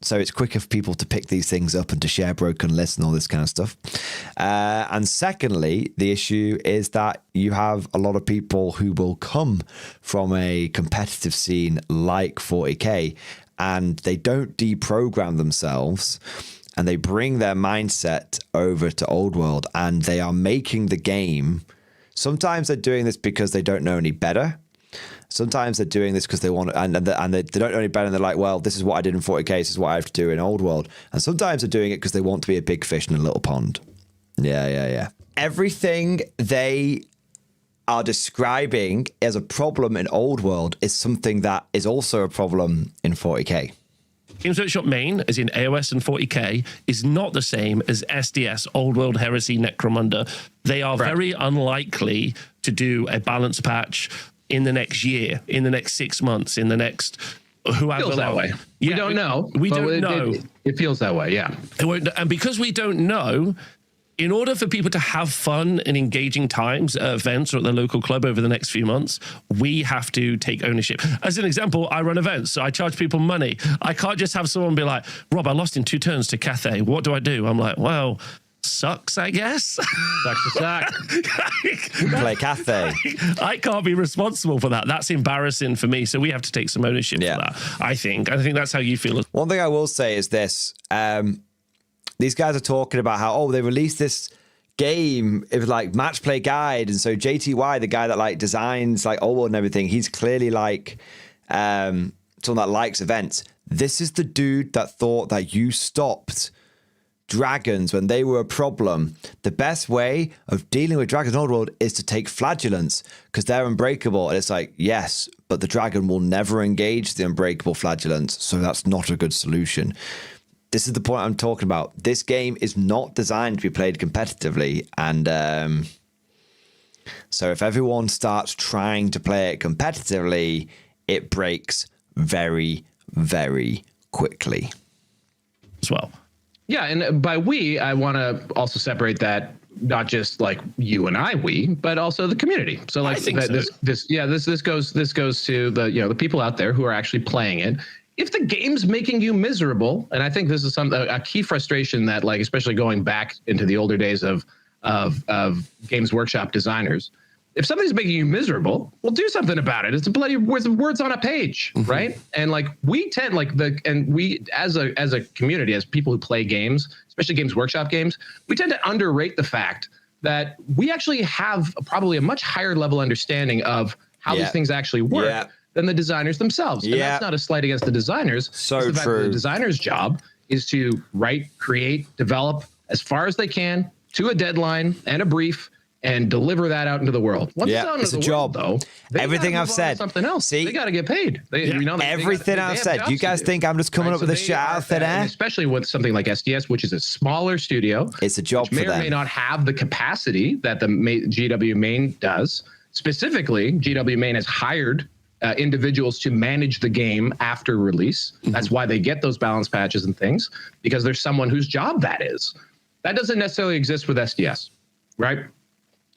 So it's quicker for people to pick these things up and to share broken lists and all this kind of stuff. And secondly, the issue is that you have a lot of people who will come from a competitive scene like 40K and they don't deprogram themselves and they bring their mindset over to Old World and they are making the game. Sometimes they're doing this because they don't know any better. Sometimes they're doing this because they want to, and they don't know any better, and they're like, well, this is what I did in 40K, this is what I have to do in Old World. And sometimes they're doing it because they want to be a big fish in a little pond. Yeah. Everything they are describing as a problem in Old World is something that is also a problem in 40K. Games Workshop main, as in AOS and 40K, is not the same as SDS, Old World Heresy, Necromunda. They are very unlikely to do a balance patch in the next year, in the next 6 months, in the next whoever. Feels that way. Yeah, we don't know. We don't know. It feels that way, yeah. And because we don't know, in order for people to have fun and engaging times at events or at the local club over the next few months, we have to take ownership. As an example, I run events, so I charge people money. I can't just have someone be like, Rob, I lost in 2 turns to Cathay. What do I do? I'm like, well, sucks, I guess. Sucks to suck. Play Cathay. I can't be responsible for that. That's embarrassing for me. So we have to take some ownership for that, I think. I think that's how you feel. One thing I will say is this. These guys are talking about how, they released this game, it was like match play guide. And so JTY, the guy that like designs like Old World and everything, he's clearly like someone that likes events. This is the dude that thought that you stopped dragons when they were a problem. The best way of dealing with dragons in Old World is to take flagellants because they're unbreakable. And it's like, yes, but the dragon will never engage the unbreakable flagellants. So that's not a good solution. This is the point I'm talking about. This game is not designed to be played competitively. And so if everyone starts trying to play it competitively, it breaks very, very quickly. As well. Yeah, and by we, I want to also separate that not just like you and I, but also the community. So like this goes to the the people out there who are actually playing it if the game's making you miserable, and I think this is a key frustration that, like, especially going back into the older days of Games Workshop designers, if something's making you miserable, well, do something about it. It's a bloody words on a page, right? And like we tend, we as a community, as people who play games, especially Games Workshop games, we tend to underrate the fact that we actually have probably a much higher level understanding of how these things actually work than the designers themselves. And that's not a slight against the designers. So it's the fact that true. the designer's job is to write, create, develop as far as they can to a deadline and a brief, and deliver that out into the world. Once it's out into the world, though, everything I've said, something else. See, they got to get paid. Everything I've said. You guys think I'm just coming up with a shit out of thin air? Especially with something like SDS, which is a smaller studio. It's a job for them. May or may not have the capacity that the GW Main does. Specifically, GW Main has hired individuals to manage the game after release. That's why they get those balance patches and things, because there's someone whose job that is. That doesn't necessarily exist with SDS, right?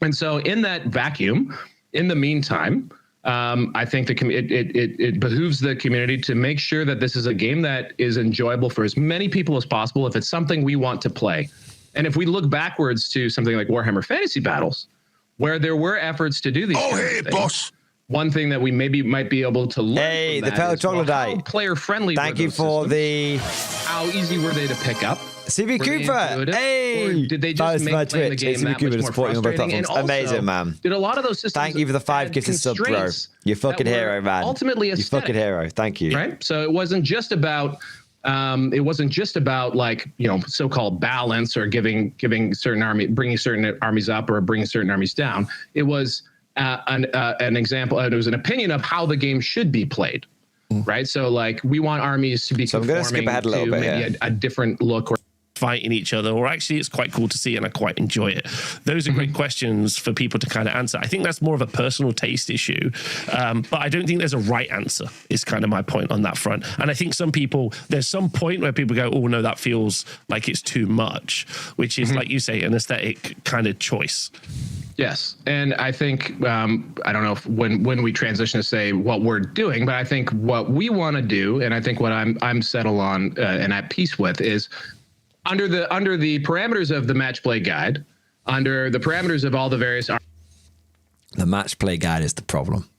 And so in that vacuum, in the meantime, I think it behooves the community to make sure that this is a game that is enjoyable for as many people as possible if it's something we want to play. And if we look backwards to something like Warhammer Fantasy Battles, where there were efforts to do these boss. One thing that we might be able to learn from that the is, how player-friendly Thank were you those for systems? How easy were they to pick up? CV Cooper, hey! Or did they just make playing the game that much more frustrating? And also, amazing, man. Did a lot of those systems? Thank you for the 5 gifted sub, bro. You're fucking hero, man. Ultimately, you fucking hero. Thank you. Right. So it wasn't just about like, you know, so-called balance or giving bringing certain armies up or bringing certain armies down. It was an example. It was an opinion of how the game should be played. Right. So like we want armies to be conforming to maybe a different look or fighting each other, or actually it's quite cool to see and I quite enjoy it. Those are great questions for people to kind of answer. I think that's more of a personal taste issue, but I don't think there's a right answer is kind of my point on that front. And I think there's some point where people go, oh no, that feels like it's too much, which is like you say, an aesthetic kind of choice. Yes. And I think, I don't know if when we transition to say what we're doing, but I think what we want to do, and I think what I'm settled on and at peace with, is under the parameters of the match play guide, under the parameters of all the various. The match play guide is the problem.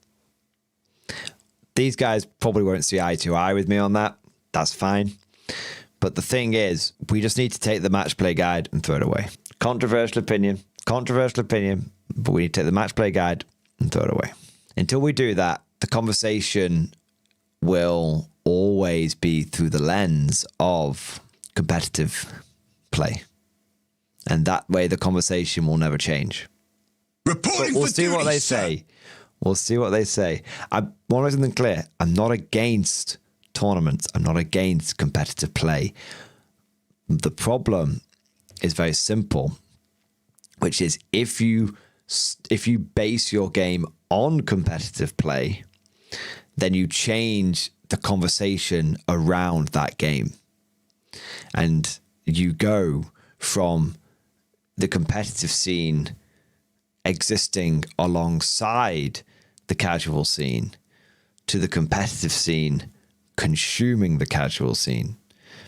These guys probably won't see eye to eye with me on that. That's fine. But the thing is, we just need to take the match play guide and throw it away. Controversial opinion, but we need to take the match play guide and throw it away. Until we do that, the conversation will always be through the lens of competitive play. And that way the conversation will never change. We'll see what they say. We'll see what they say. I want to make something clear. I'm not against tournaments. I'm not against competitive play. The problem is very simple, which is if you base your game on competitive play, then you change the conversation around that game. And you go from the competitive scene existing alongside the casual scene to the competitive scene consuming the casual scene,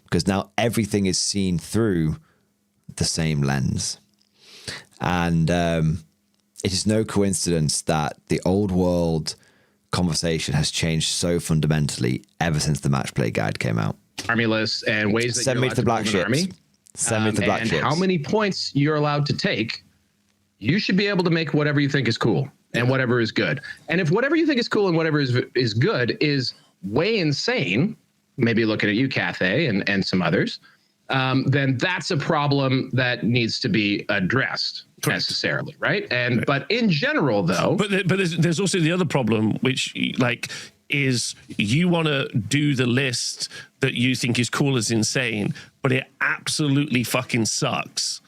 because now everything is seen through the same lens. And it is no coincidence that the old world conversation has changed so fundamentally ever since the match play guide came out. Army lists and ways that Send me to the black ships. Army. Send me to the black ships. And how many points you're allowed to take. You should be able to make whatever you think is cool and whatever is good. And if whatever you think is cool and whatever is good is way insane, maybe looking at you, Cathay, and some others, then that's a problem that needs to be addressed necessarily, right? And but in general, though, but there's also the other problem, which is you want to do the list that you think is cool as insane, but it absolutely fucking sucks.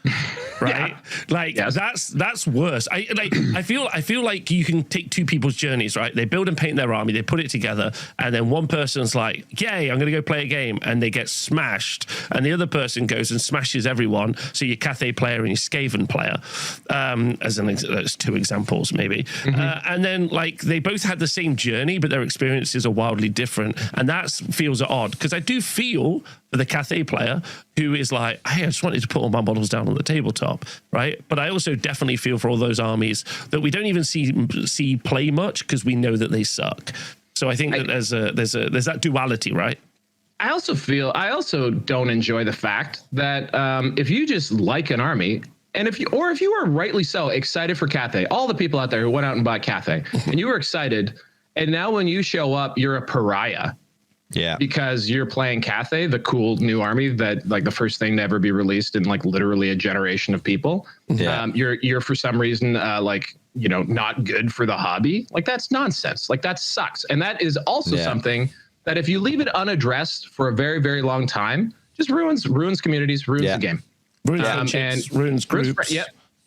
right? Like that's worse. I feel like you can take two people's journeys, right? They build and paint their army, they put it together, and then one person's like, "Yay, I'm going to go play a game," and they get smashed, and the other person goes and smashes everyone. So your Cathay player and your Skaven player, as two examples maybe, and then like they both had the same journey, but their experiences are wildly different, and that feels odd because I do feel for the Cathay player who is like, hey, I just wanted to put all my models down on the tabletop, right? But I also definitely feel for all those armies that we don't even see play much because we know that they suck. So I think that there's that duality, right? I also don't enjoy the fact that if you just like an army, and if you were rightly so excited for Cathay, all the people out there who went out and bought Cathay, and you were excited, and now when you show up, you're a pariah. Yeah, because you're playing Cathay, the cool new army that like the first thing to ever be released in like literally a generation of people. Yeah, you're for some reason like, you know, not good for the hobby. Like that's nonsense. Like that sucks, and that is also something that if you leave it unaddressed for a very, very long time, just ruins communities, ruins the game, ruins groups.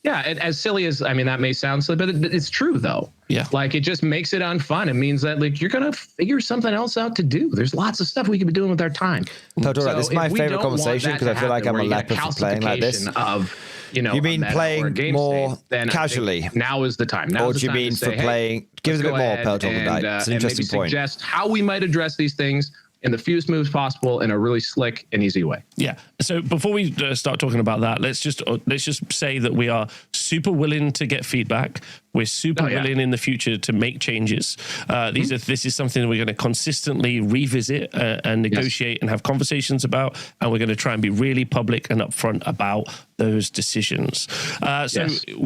Yeah, as silly as, I mean, that may sound silly, but it's true though. Yeah, like it just makes it unfun. It means that like you're gonna figure something else out to do. There's lots of stuff we could be doing with our time. So this is my favorite conversation because I feel like I'm a leper for playing like this. You know, you mean playing more casually? Now is the time. Or do you mean for playing? Give us a bit more, Pelton, tonight. It's an interesting point. Suggest how we might address these things in the fewest moves possible in a really slick and easy way. Yeah. So before we start talking about that, let's just say that we are super willing to get feedback. We're super willing in the future to make changes. This is something that we're going to consistently revisit and negotiate and have conversations about, and we're going to try and be really public and upfront about those decisions.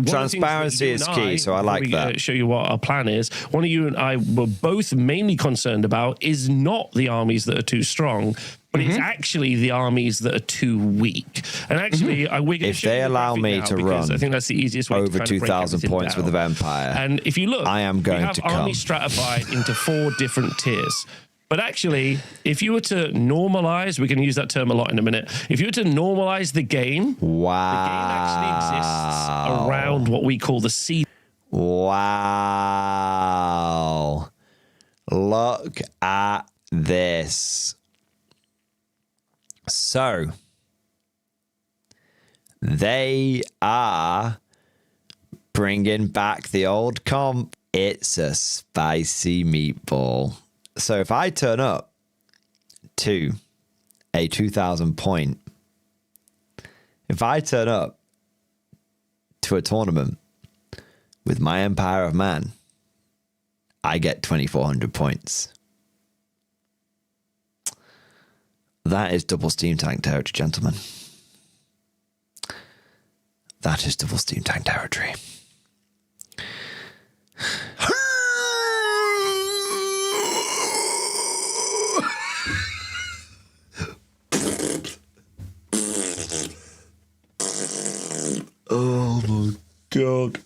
Transparency is key, so I like that. Show you what our plan is. One of you and I were both mainly concerned about is not the armies that are too strong, but it's actually the armies that are too weak. And actually, if they allow me to run, I think that's the easiest way over 2,000 points with the Vampire, and if you look, I am going to come. Army stratified into 4 different tiers. But actually, if you were to normalize, we're going to use that term a lot in a minute. If you were to normalize the game, the game actually exists around what we call the C. Wow. Look at this. So, they are bringing back the old comp. It's a spicy meatball. So if I turn up to a 2,000 point, if I turn up to a tournament with my Empire of Man, I get 2,400 points. That is double Steam Tank territory, gentlemen. That is double Steam Tank territory. Oh my God.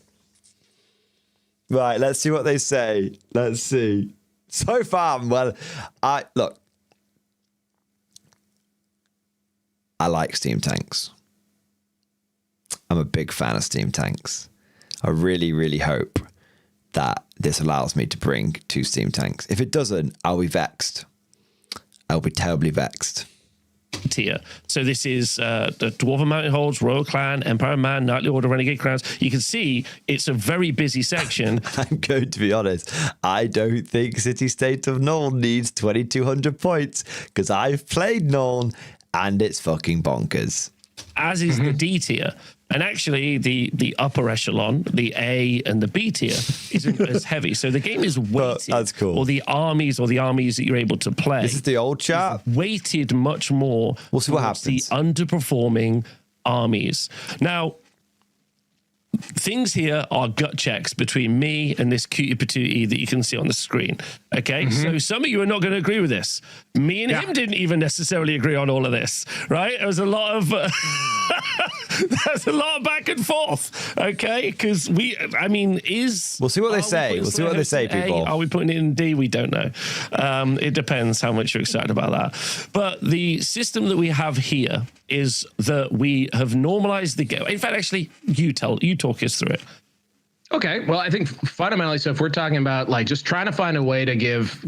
Right, let's see what they say. Let's see. So far, well, I like Steam Tanks. I'm a big fan of Steam Tanks. I really, really hope that this allows me to bring 2 Steam Tanks. If it doesn't, I'll be vexed. I'll be terribly vexed. Tier. So this is the Dwarven Mountain Holds, Royal Clan, Empire Man, Knightly Order, Renegade Crowns. You can see it's a very busy section. I'm going to be honest. I don't think City State of Nuln needs 2,200 points because I've played Nuln and it's fucking bonkers. As is the D tier. And actually, the upper echelon, the A and the B tier, isn't as heavy. So the game is weighted. That's cool. Or the armies that you're able to play. This is the old chart. Weighted much more. We'll see what happens. The underperforming armies. Now, things here are gut checks between me and this cutie patootie that you can see on the screen. Okay, so some of you are not going to agree with this. Me and him didn't even necessarily agree on all of this, right? There was a lot of there's a lot of back and forth, okay? Because we'll see what they say. We'll see what they say, people. Are we putting it in D? We don't know. It depends how much you're excited about that. But the system that we have here is that we have normalized the game. In fact, actually, you talk us through it. Okay, well, I think fundamentally, so if we're talking about like just trying to find a way to give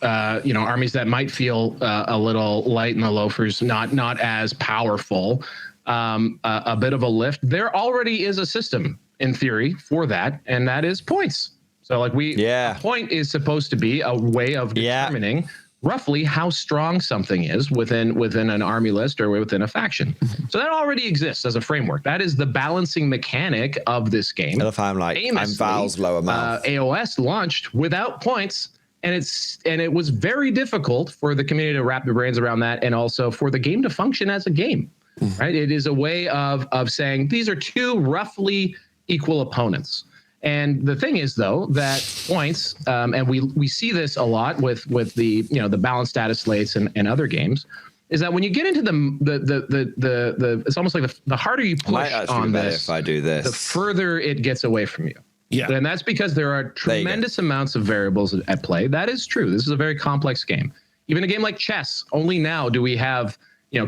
armies that might feel a little light in the loafers, not as powerful, a bit of a lift, there already is a system in theory for that, and that is points. So like a point is supposed to be a way of determining roughly how strong something is within an army list or within a faction. So that already exists as a framework. That is the balancing mechanic of this game. If I'm Val's lower mouth. AOS launched without points, and it was very difficult for the community to wrap their brains around that, and also for the game to function as a game. Right? It is a way of saying these are two roughly equal opponents. And the thing is, though, that points, and we see this a lot with the the balanced status slates and other games, is that when you get into the it's almost like the harder you push on this, if I do this, the further it gets away from you. Yeah, and that's because there are tremendous amounts of variables at play. That is true. This is a very complex game. Even a game like chess, only now do we have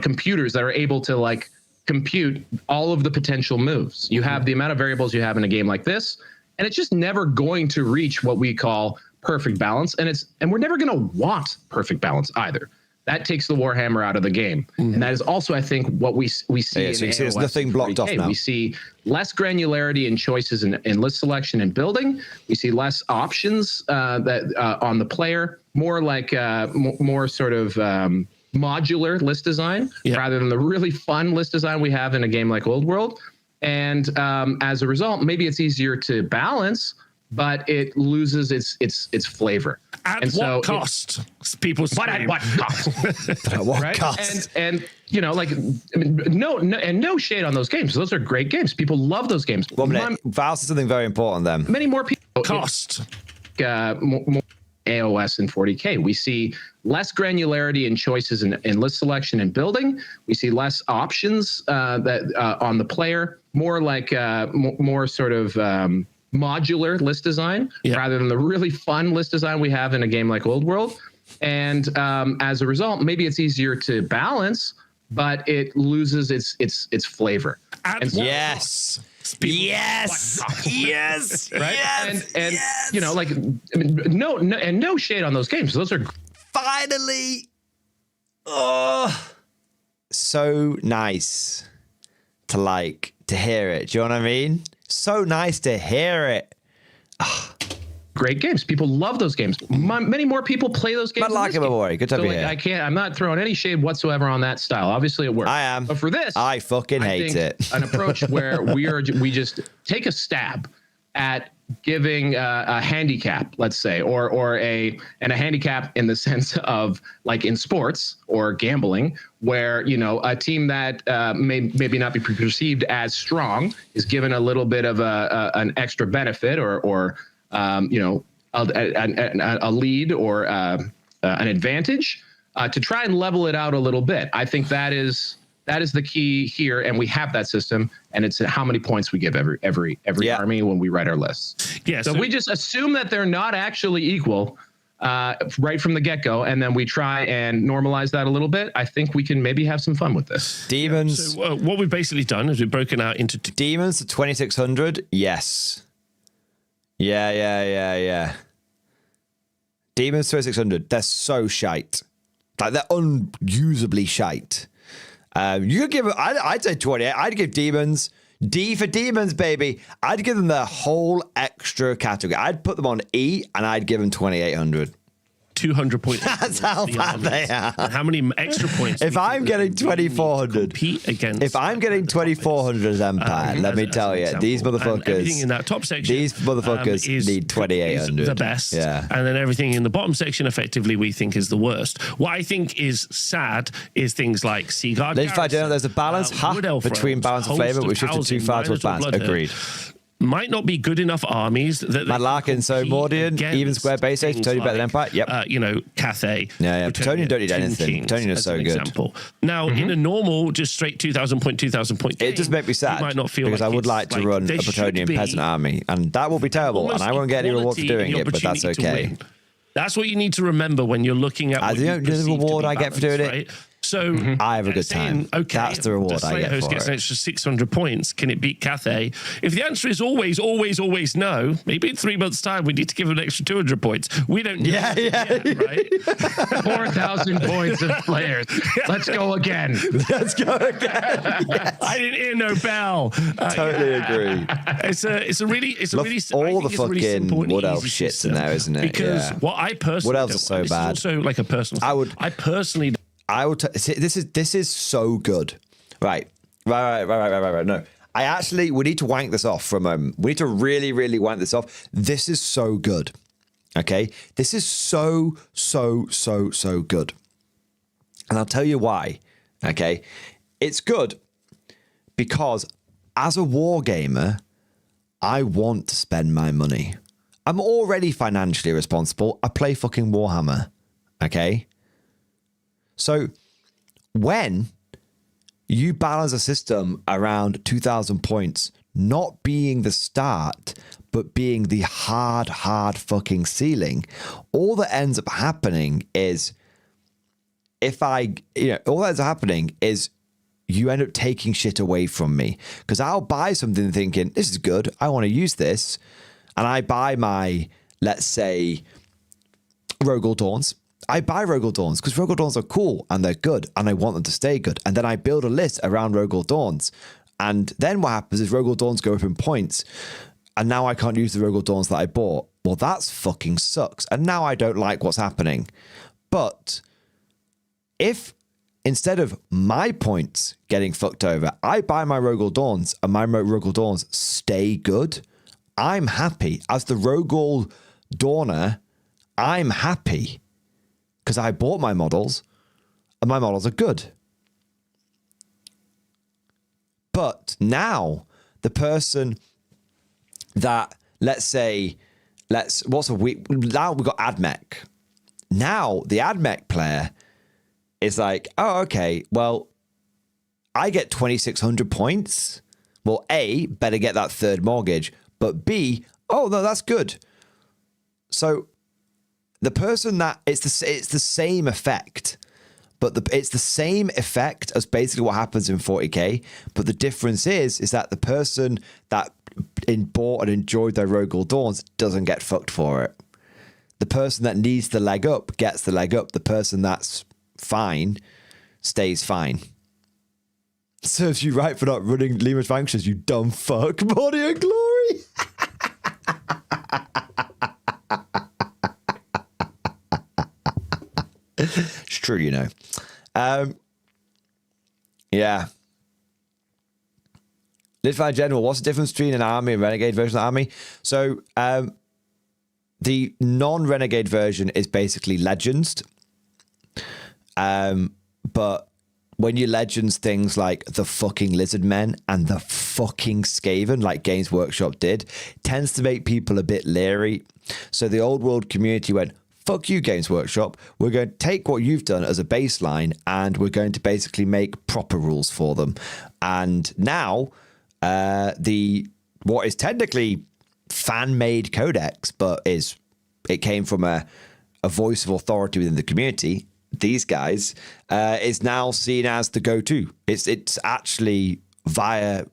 computers that are able to like compute all of the potential moves. You have the amount of variables you have in a game like this. And it's just never going to reach what we call perfect balance. And we're never going to want perfect balance either. That takes the Warhammer out of the game. And that is also, I think, what we see in so you see AOS there's nothing blocked off now. We see less granularity in choices in list selection and building. We see less options on the player, more like more sort of modular list design rather than the really fun list design we have in a game like Old World. And as a result, maybe it's easier to balance, but it loses its flavor. At what cost? People scream. But at what cost? At what cost? And no shade on those games. Those are great games. People love those games. Val said something very important then. Many more people cost. More AOS and 40K. We see less granularity in choices in list selection and building. We see less options on the player, more like more sort of modular list design rather than the really fun list design we have in a game like Old World. And as a result, maybe it's easier to balance, but it loses its flavor. Yes. Yes. Right. Yes. And no shade on those games. Those are finally. Oh, so nice to hear it. Do you know what I mean? So nice to hear it. Great games. People love those games. Many more people play those games. Good to be here. I'm not throwing any shade whatsoever on that style. Obviously, it works. I am. But for this, I fucking hate it. An approach where we just take a stab at giving a handicap, let's say, or a handicap in the sense of like in sports or gambling, where a team that maybe not be perceived as strong is given a little bit of an extra benefit or a lead or an advantage to try and level it out a little bit. I think that is the key here, and we have that system, and it's how many points we give every army when we write our lists. Yeah. So we just assume that they're not actually equal right from the get-go, and then we try and normalize that a little bit. I think we can maybe have some fun with this. Demons. So what we've basically done is we've broken out into two. Demons to 2600. Yes. Yeah. Demons 2600. They're so shite. Like they're unusably shite. You could give it. I'd say 28. I'd give Demons D for Demons, baby. I'd give them the whole extra category. I'd put them on E, and I'd give them 2800. 200 points. That's how bad they are. And how many extra points? If I'm getting 2400, if I'm getting 2400 as Empire, let me tell you, these motherfuckers. Everything in that top section, these motherfuckers need 2800. The best. Yeah. And then everything in the bottom section, effectively, we think is the worst. What I think is sad is things like Seaguard. There's a balance between balance and flavor, which shifted too far towards balance. Agreed. might not be good enough armies that Matt Larkin, so Mordian, even square base age, Plutonian better than Empire. Yep. You know, Cathay. Yeah. Plutonian don't need anything. Plutonian is so good. Example. Now, in a normal, just straight 2,000 point game, it just makes me sad. might not feel because like I would like to run a Plutonian peasant army, and that will be terrible, and I won't get any reward for doing it, but that's okay. That's what you need to remember when you're looking at. The reward I get for doing it. So I have a good time. Okay, that's the reward I get for gets it. an extra 600 points. Can it beat Cathay? If the answer is always, always, always no, maybe in 3 months' time we need to give them an extra 200 points. We don't. Yeah. Right. 4,000 points of players. Let's go again. Let's go again. Yes. I didn't hear no bell. Totally agree. It's a really all the fucking Wood Elf shits in there, isn't it? Because what I personally Wood Elves are so bad. This is also like a personal. I personally. I would. This is so good. Right. No, we need to wank this off for a moment. We need to really, really wank this off. This is so good. Okay, this is so good, and I'll tell you why. Okay, it's good because as a war gamer, I want to spend my money. I'm already financially responsible. I play fucking Warhammer. Okay. So when you balance a system around 2,000 points, not being the start, but being the hard fucking ceiling, all that ends up happening is you end up taking shit away from me. Because I'll buy something thinking, this is good, I want to use this. And I buy my, let's say, Rogel Dawns. I buy Rogel Dawns because Rogel Dawns are cool and they're good and I want them to stay good. And then I build a list around Rogel Dawns. And then what happens is Rogel Dawns go up in points. And now I can't use the Rogel Dawns that I bought. Well, that's fucking sucks. And now I don't like what's happening. But if instead of my points getting fucked over, I buy my Rogel Dawns and my Rogel Dawns stay good, I'm happy. As the Rogel Dawner, I'm happy. Because I bought my models, and my models are good. But now, the person that, now we've got AdMech. Now, the AdMech player is like, oh, okay, well, I get 2,600 points. Well, A, better get that third mortgage. But B, oh, no, that's good. So, the person that it's the same effect, but it's the same effect as basically what happens in 40k. But the difference is that the person that bought and enjoyed their Rogel Dawns doesn't get fucked for it. The person that needs the leg up gets the leg up. The person that's fine stays fine. Serves you right for not running Lehman's functions, you dumb fuck. Mordian glory. It's true, you know. Yeah. Litfine General, what's the difference between an army and renegade version of the army? So, the non-renegade version is basically legends. But when you legends things like the fucking Lizard Men and the fucking Skaven, like Games Workshop did, tends to make people a bit leery. So the old world community went, fuck you, Games Workshop. We're going to take what you've done as a baseline and we're going to basically make proper rules for them. And now, what is technically fan-made codex, but it came from a voice of authority within the community, these guys, is now seen as the go-to. It's actually via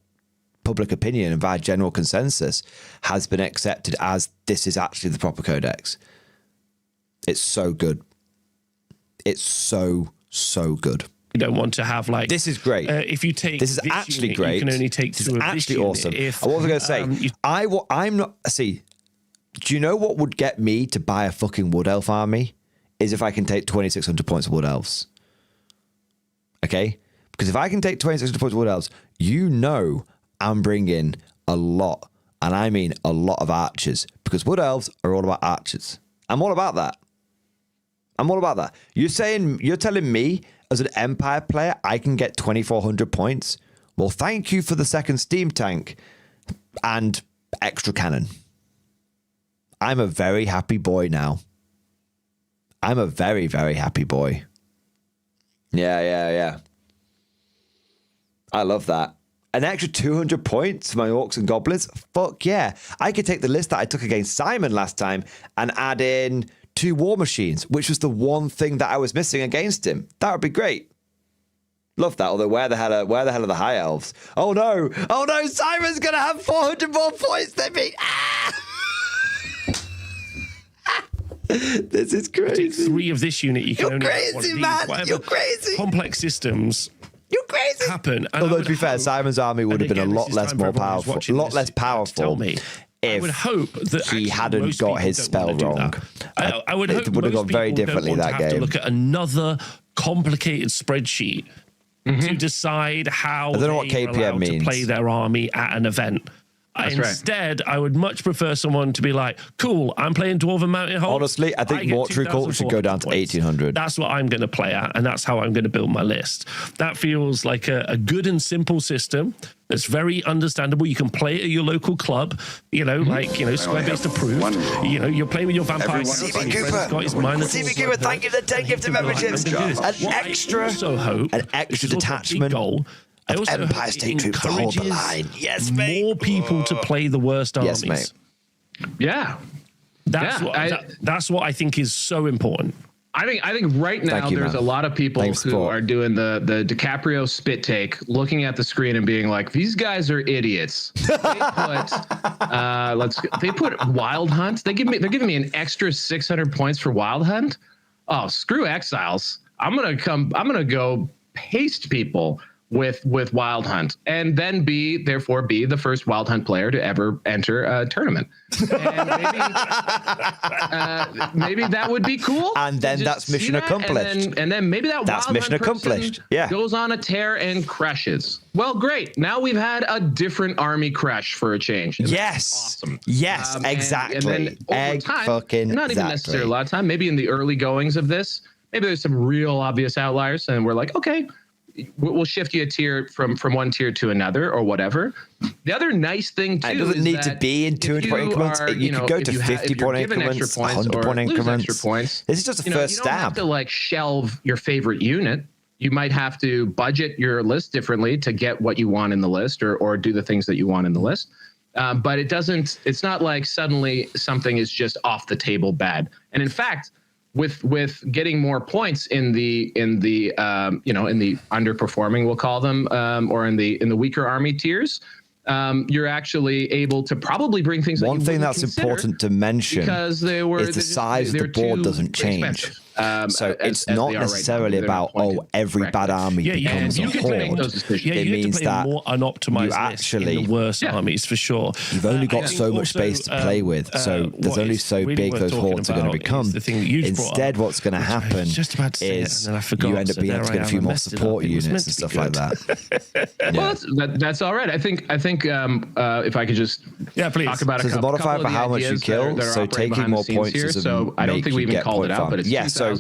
public opinion and via general consensus has been accepted as this is actually the proper codex. It's so good. It's so good. You don't want to have like this is great. If you take this is actually unit, great. You can only take this two is of actually this awesome. If, I was going to say I'm not see. Do you know what would get me to buy a fucking Wood Elf army? Is if I can take 2,600 points of Wood Elves. Okay, because if I can take 2,600 points of Wood Elves, you know I'm bringing a lot, and I mean a lot of archers, because Wood Elves are all about archers. I'm all about that. You're telling me as an Empire player, I can get 2,400 points? Well, thank you for the second Steam Tank and extra cannon. I'm a very happy boy now. I'm a very, very happy boy. Yeah. I love that. An extra 200 points for my orcs and goblins? Fuck yeah. I could take the list that I took against Simon last time and add in 2 war machines, which was the one thing that I was missing against him. That would be great. Love that. Although where the hell are the high elves? Oh no, Simon's gonna have 400 more points than me. This is crazy. 3 of this unit, you can only have one of crazy, these. man. Whatever You're crazy. Complex systems. You're crazy. Happen. And Although to be fair, Simon's army would have been a lot less more powerful. A lot less powerful. Tell me. I would hope that he hadn't got his spell wrong. I would hope it would have gone very differently that game. To look at another complicated spreadsheet to decide how I don't know what KPM means. To play their army at an event. Instead, I would much prefer someone to be like, cool, I'm playing Dwarven Mountain Hold. Honestly, I think Mortuary Cult should go down to 1800. That's what I'm going to play at, and that's how I'm going to build my list. That feels like a good and simple system that's very understandable. You can play it at your local club, square-based approved. You're playing with your vampire. CB Cooper, thank you for the 10 gifted memberships. An extra detachment. Of Empire State Troops to hold the line. Yes, mate. More people to play the worst armies. Yes, mate. Yeah. That's what I think is so important. I think right now there's a lot of people who are doing the DiCaprio spit take, looking at the screen and being like, "These guys are idiots." They put Wild Hunt. They're giving me an extra 600 points for Wild Hunt. Oh, screw Exiles. I'm gonna go paste people with Wild Hunt, and then therefore be the first Wild Hunt player to ever enter a tournament. And maybe that would be cool. And then that's mission accomplished. And then maybe that's mission accomplished. Yeah, goes on a tear and crashes. Well, great. Now we've had a different army crash for a change. Yes, awesome. Yes, exactly. And then over time, not even necessarily a lot of time. Maybe in the early goings of this, maybe there's some real obvious outliers, and we're like, okay, we'll shift you a tier from one tier to another or whatever. The other nice thing too, it doesn't need to be in 200 point increments. You could go to 50 point increments, 100 point increments. This is just a first stab. You don't have to like shelve your favorite unit. You might have to budget your list differently to get what you want in the list, or do the things that you want in the list. But it's not like suddenly something is just off the table bad. And in fact, with getting more points in the underperforming, we'll call them, or in the weaker army tiers, you're actually able to probably bring things. One thing that's important to mention is the size of the board doesn't change. So it's not necessarily about every bad army becomes a horde. It means that more unoptimized you actually in the worst armies for sure. You've only got so much space to play with, so there's only so big those hordes are going to become. Instead, what's going to happen is you end up being able to get a few more support units and stuff like that. Well, that's all right. I think if I could just talk about a couple modifier for how much you kill. So taking more points here. So I don't think we even called it out, but it's so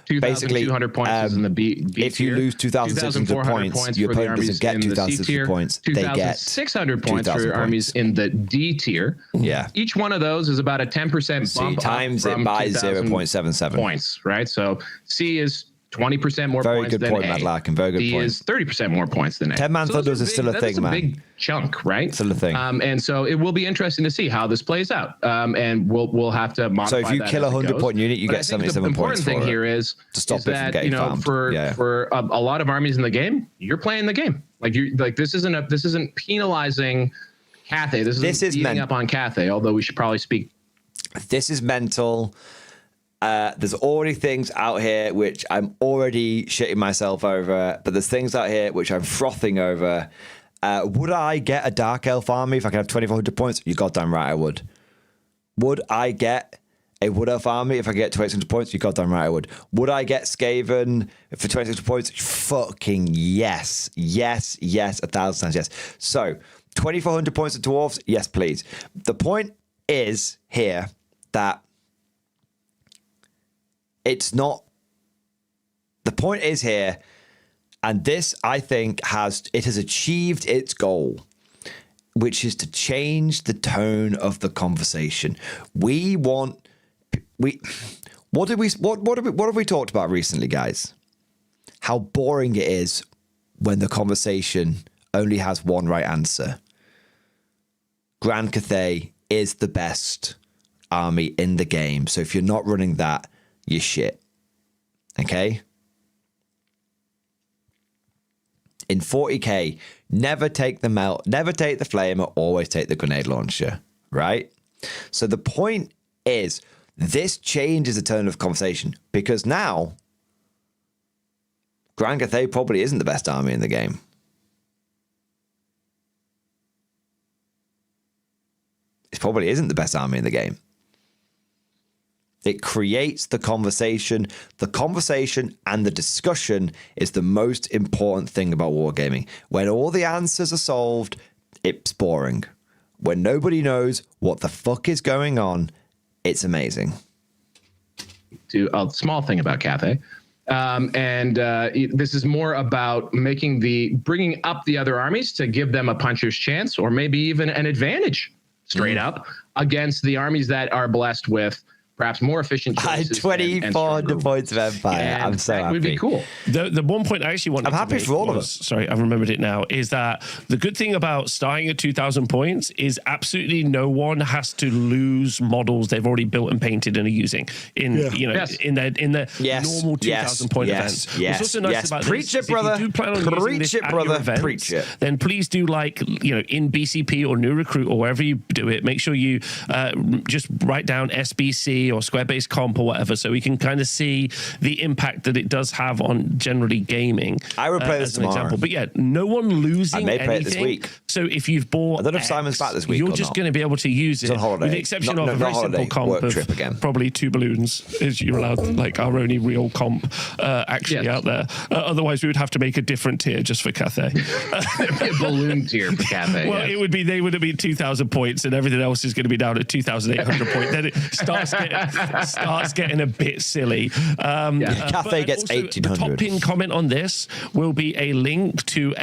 basically, 2,200 points is in the B if you lose 2,600 points, your opponent doesn't get 2,600 points. They get 600 points for your armies in the D tier. Yeah. Each one of those is about a 10% bump times it by 0.77 points, right? So C is 20% more very points good than point, A. Matt Larkin. Very good D point. is 30% more points than A. 10-man Thunders is still a thing, man. That's a big chunk, right? Still a thing. And so it will be interesting to see how this plays out. And we'll have to modify. So if you kill a 100-point unit, you get 77 points for it. The important thing here is to stop it from getting farmed. For a lot of armies in the game, you're playing the game. This isn't penalizing Cathay. This is beating up on Cathay. Although we should probably speak. This is mental. There's already things out here which I'm already shitting myself over, but there's things out here which I'm frothing over. Would I get a Dark Elf army if I could have 2,400 points? You're goddamn right I would. Would I get a Wood Elf army if I get 2,600 points? You're goddamn right I would. Would I get Skaven for 2,600 points? Fucking yes. Yes, 1,000 times yes. So, 2,400 points of Dwarves? Yes, please. The point is here that it's not. The point is here, and this I think has achieved its goal. which is to change the tone of the conversation. What have we talked about recently, guys? How boring it is when the conversation only has one right answer. Grand Cathay is the best army in the game. So if you're not running that, you're shit. Okay? In 40k, never take the flamer, always take the grenade launcher, right? So the point is, this changes the tone of conversation because now Grand Cathay probably isn't the best army in the game. It probably isn't the best army in the game. It creates the conversation. The conversation and the discussion is the most important thing about wargaming. When all the answers are solved, it's boring. When nobody knows what the fuck is going on, it's amazing. To a small thing about Cathay. This is more about bringing up the other armies to give them a puncher's chance or maybe even an advantage straight up against the armies that are blessed with perhaps more efficient choices. 2,400 points of Empire. I'm so happy. That would be cool. The one point I actually wanted I'm happy to make for all of was, us. sorry, I've remembered it now, is that the good thing about starting at 2,000 points is absolutely no one has to lose models they've already built and painted and are using in in their normal 2,000 point events. What's also nice about Preach this it, brother. If you do plan on using this at your events, Preach it. then please do in BCP or New Recruit or wherever you do it, make sure you just write down SBC or Square Base Comp or whatever, so we can kind of see the impact that it does have on generally gaming. I would play this as an tomorrow. example. But yeah, no one losing I may play anything. it this week. So if you've bought, I don't know if Simon's back this week you're or just not. going to be able to use it. On holiday. With the exception of a Not very holiday, simple comp work of trip again. probably 2 balloons is you're allowed, like our only real comp actually out there. Otherwise, we would have to make a different tier just for Cathay. A balloon tier for Cathay. Well, it would be, they would have been 2,000 points and everything else is going to be down at 2,800 points. Then it starts getting a bit silly. Cathay gets 1,800. The top pin comment on this will be a link to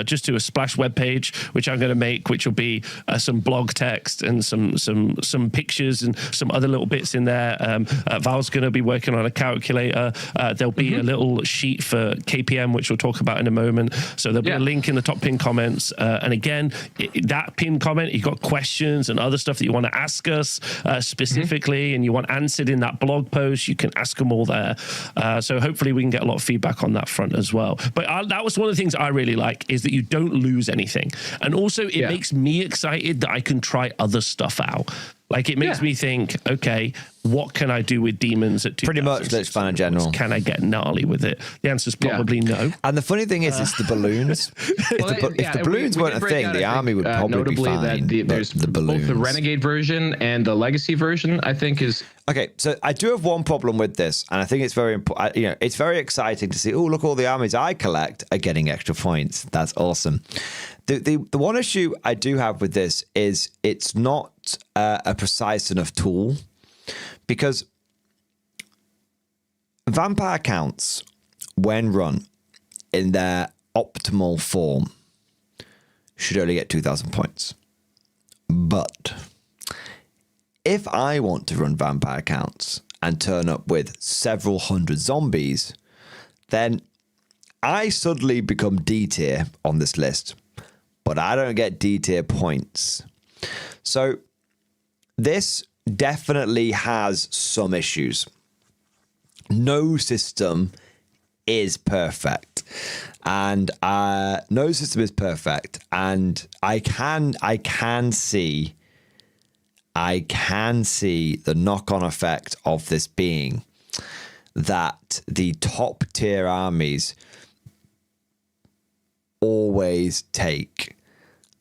just to a Splash webpage, which I'm going to make, which will be some blog text and some pictures and some other little bits in there. Val's going to be working on a calculator. There'll be a little sheet for KPM, which we'll talk about in a moment. So there'll be a link in the top pin comments. And again, that pin comment, you've got questions and other stuff that you want to ask us specifically, and you want answered in that blog post, you can ask them all there. So hopefully we can get a lot of feedback on that front as well. But that was one of the things I really like, is that you don't lose anything. And also it makes me excited that I can try other stuff out. Like it makes me think, okay, what can I do with demons at 2,000? Pretty much, let's find a general. Can I get gnarly with it? The answer is probably no. And the funny thing is, it's the balloons. If the balloons weren't a thing, the army would probably be fine. There's the balloons. Both the Renegade version and the Legacy version, I think, is... Okay, so I do have one problem with this, and I think it's very important. It's very exciting to see, oh, look, all the armies I collect are getting extra points. That's awesome. The one issue I do have with this is it's not a precise enough tool, because vampire counts, when run in their optimal form, should only get 2,000 points. But if I want to run vampire counts and turn up with several hundred zombies, then I suddenly become D tier on this list, but I don't get D tier points. So this definitely has some issues. No system is perfect, and I can see the knock-on effect of this being that the top tier armies always take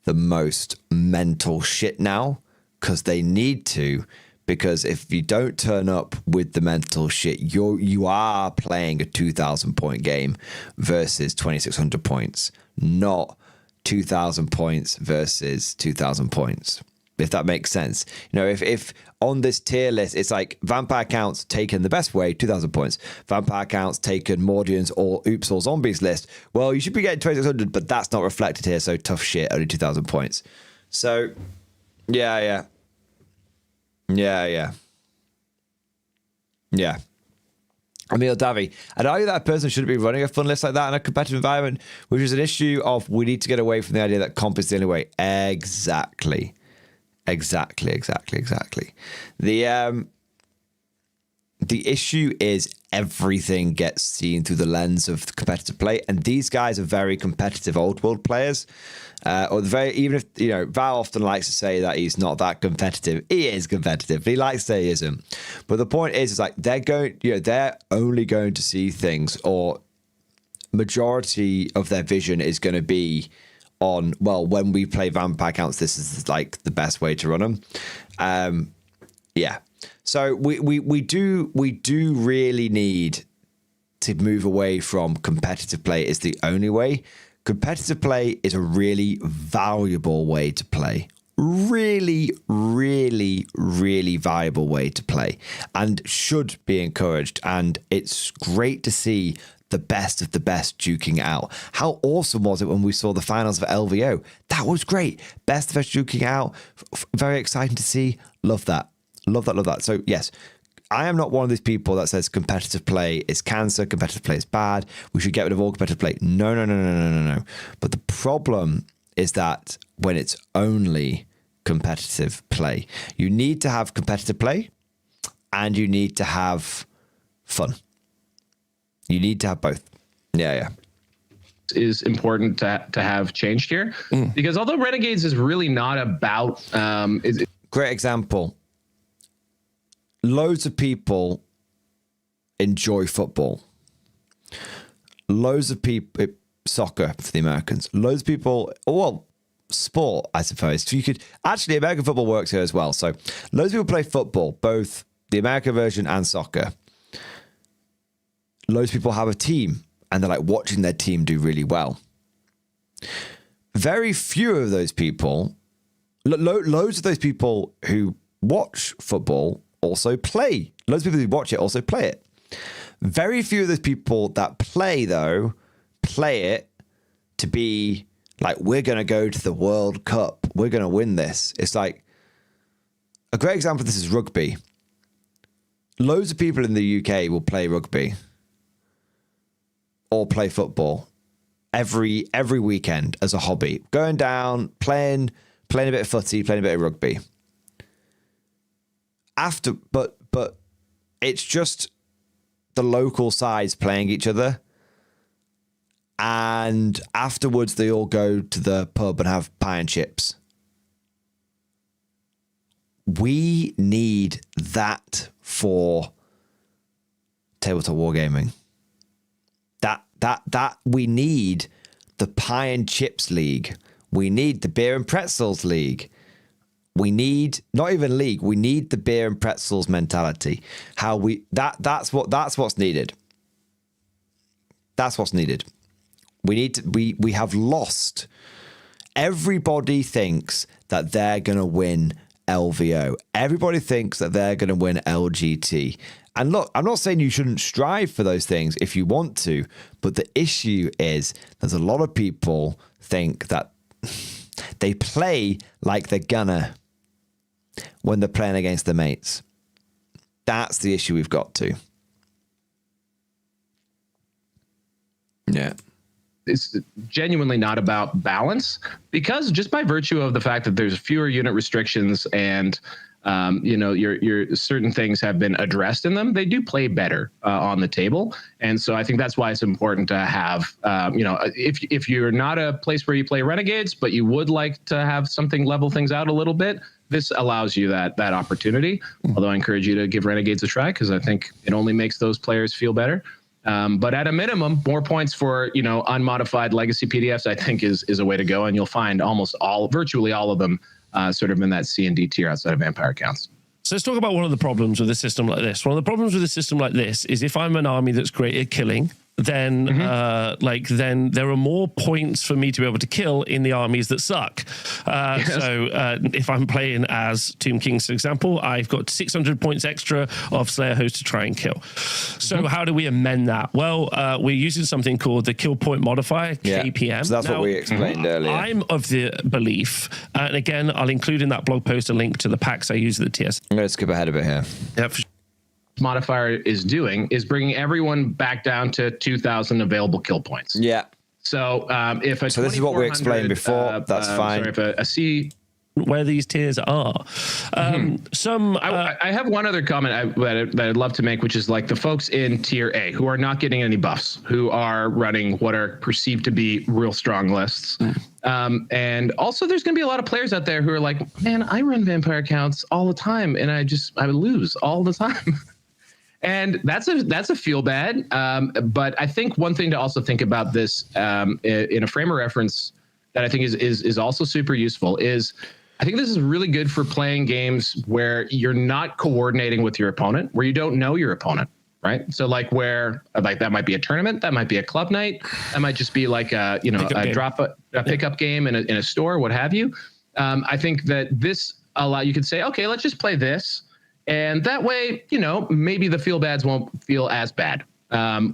the most mental shit now, because they need to, because if you don't turn up with the mental shit, you are playing a 2,000 point game versus 2,600 points, not 2,000 points versus 2,000 points. if that makes sense. You know, if on this tier list, it's like vampire counts taken the best way, 2,000 points. Vampire counts taken Mordians or Oops All Zombies list. Well, you should be getting 2,600, but that's not reflected here. So tough shit, only 2,000 points. So, yeah. Emil Davi, I'd argue that a person shouldn't be running a fun list like that in a competitive environment, which is an issue of we need to get away from the idea that comp is the only way. Exactly. The issue is everything gets seen through the lens of competitive play, and these guys are very competitive old world players. Even if, you know, Val often likes to say that he's not that competitive. He is competitive. He likes to say he isn't. But the point is like they're only going to see things, or majority of their vision is going to be on, well, when we play vampire counts, this is like the best way to run them. So we do really need to move away from competitive play is the only way. Competitive play is a really valuable way to play. Really valuable way to play, and should be encouraged. And it's great to see the best of the best duking it out. How awesome was it when we saw the finals of LVO? That was great. Best of the best duking it out. Very exciting to see. Love that. So yes, I am not one of these people that says competitive play is cancer, competitive play is bad, we should get rid of all competitive play. No. But the problem is that when it's only competitive play, you need to have competitive play and you need to have fun. You need to have both. Yeah. Is important to have changed here, because although Renegades is really not about... Great example. Loads of people enjoy football. Loads of people, soccer for the Americans. Loads of people, well, sport, I suppose. You could actually, American football works here as well. So loads of people play football, both the American version and soccer. Loads of people have a team and they're like watching their team do really well. Very few of those people, loads of those people who watch football also play. Loads of people who watch it also play it. Very few of those people that play, though, play it to be like, we're going to go to the World Cup. We're going to win this. It's like, a great example of this is rugby. Loads of people in the UK will play rugby or play football every weekend as a hobby. Going down, playing a bit of footy, playing a bit of rugby. But it's just the local sides playing each other, and afterwards they all go to the pub and have pie and chips. We need that for tabletop wargaming. That we need the pie and chips league. We need the beer and pretzels league. We need not even league. We need the beer and pretzels mentality. That's what's needed. That's what's needed. We have lost. Everybody thinks that they're gonna win LVO. Everybody thinks that they're gonna win LGT. And look, I'm not saying you shouldn't strive for those things if you want to, but the issue is there's a lot of people think that they play like they're gonna when they're playing against their mates. That's the issue we've got to. Yeah. It's genuinely not about balance, because just by virtue of the fact that there's fewer unit restrictions and your certain things have been addressed in them, they do play better on the table. And so I think that's why it's important to have, if you're not a place where you play Renegades, but you would like to have something level things out a little bit, this allows you that opportunity. Although I encourage you to give Renegades a try, because I think it only makes those players feel better. But at a minimum, more points for, unmodified legacy PDFs, I think is a way to go. And you'll find virtually all of them sort of in that C and D tier outside of vampire counts. So let's talk about one of the problems with a system like this. One of the problems with a system like this is if I'm an army that's great at killing, then then there are more points for me to be able to kill in the armies that suck. So if I'm playing as Tomb Kings, for example, I've got 600 points extra of Slayer Host to try and kill. So how do we amend that? Well, we're using something called the kill point modifier, KPM. So that's what we explained earlier. I'm of the belief, and again, I'll include in that blog post a link to the packs I use at the TS. I'm going to skip ahead a bit here. Yep. Modifier is doing is bringing everyone back down to 2,000 available kill points. Yeah. So if a So this is what we explained before. That's fine. Sorry, if a C where these tiers are. I have one other comment that I'd love to make, which is like the folks in tier A who are not getting any buffs, who are running what are perceived to be real strong lists. And also there's going to be a lot of players out there who are like, man, I run vampire accounts all the time and I lose all the time. And that's a feel bad. But I think one thing to also think about this in a frame of reference that I think is also super useful is I think this is really good for playing games where you're not coordinating with your opponent, where you don't know your opponent, right? So like where like that might be a tournament, that might be a club night, that might just be like a pickup game in a store, what have you. I think that this you could say, okay, let's just play this. And that way, maybe the feel bads won't feel as bad.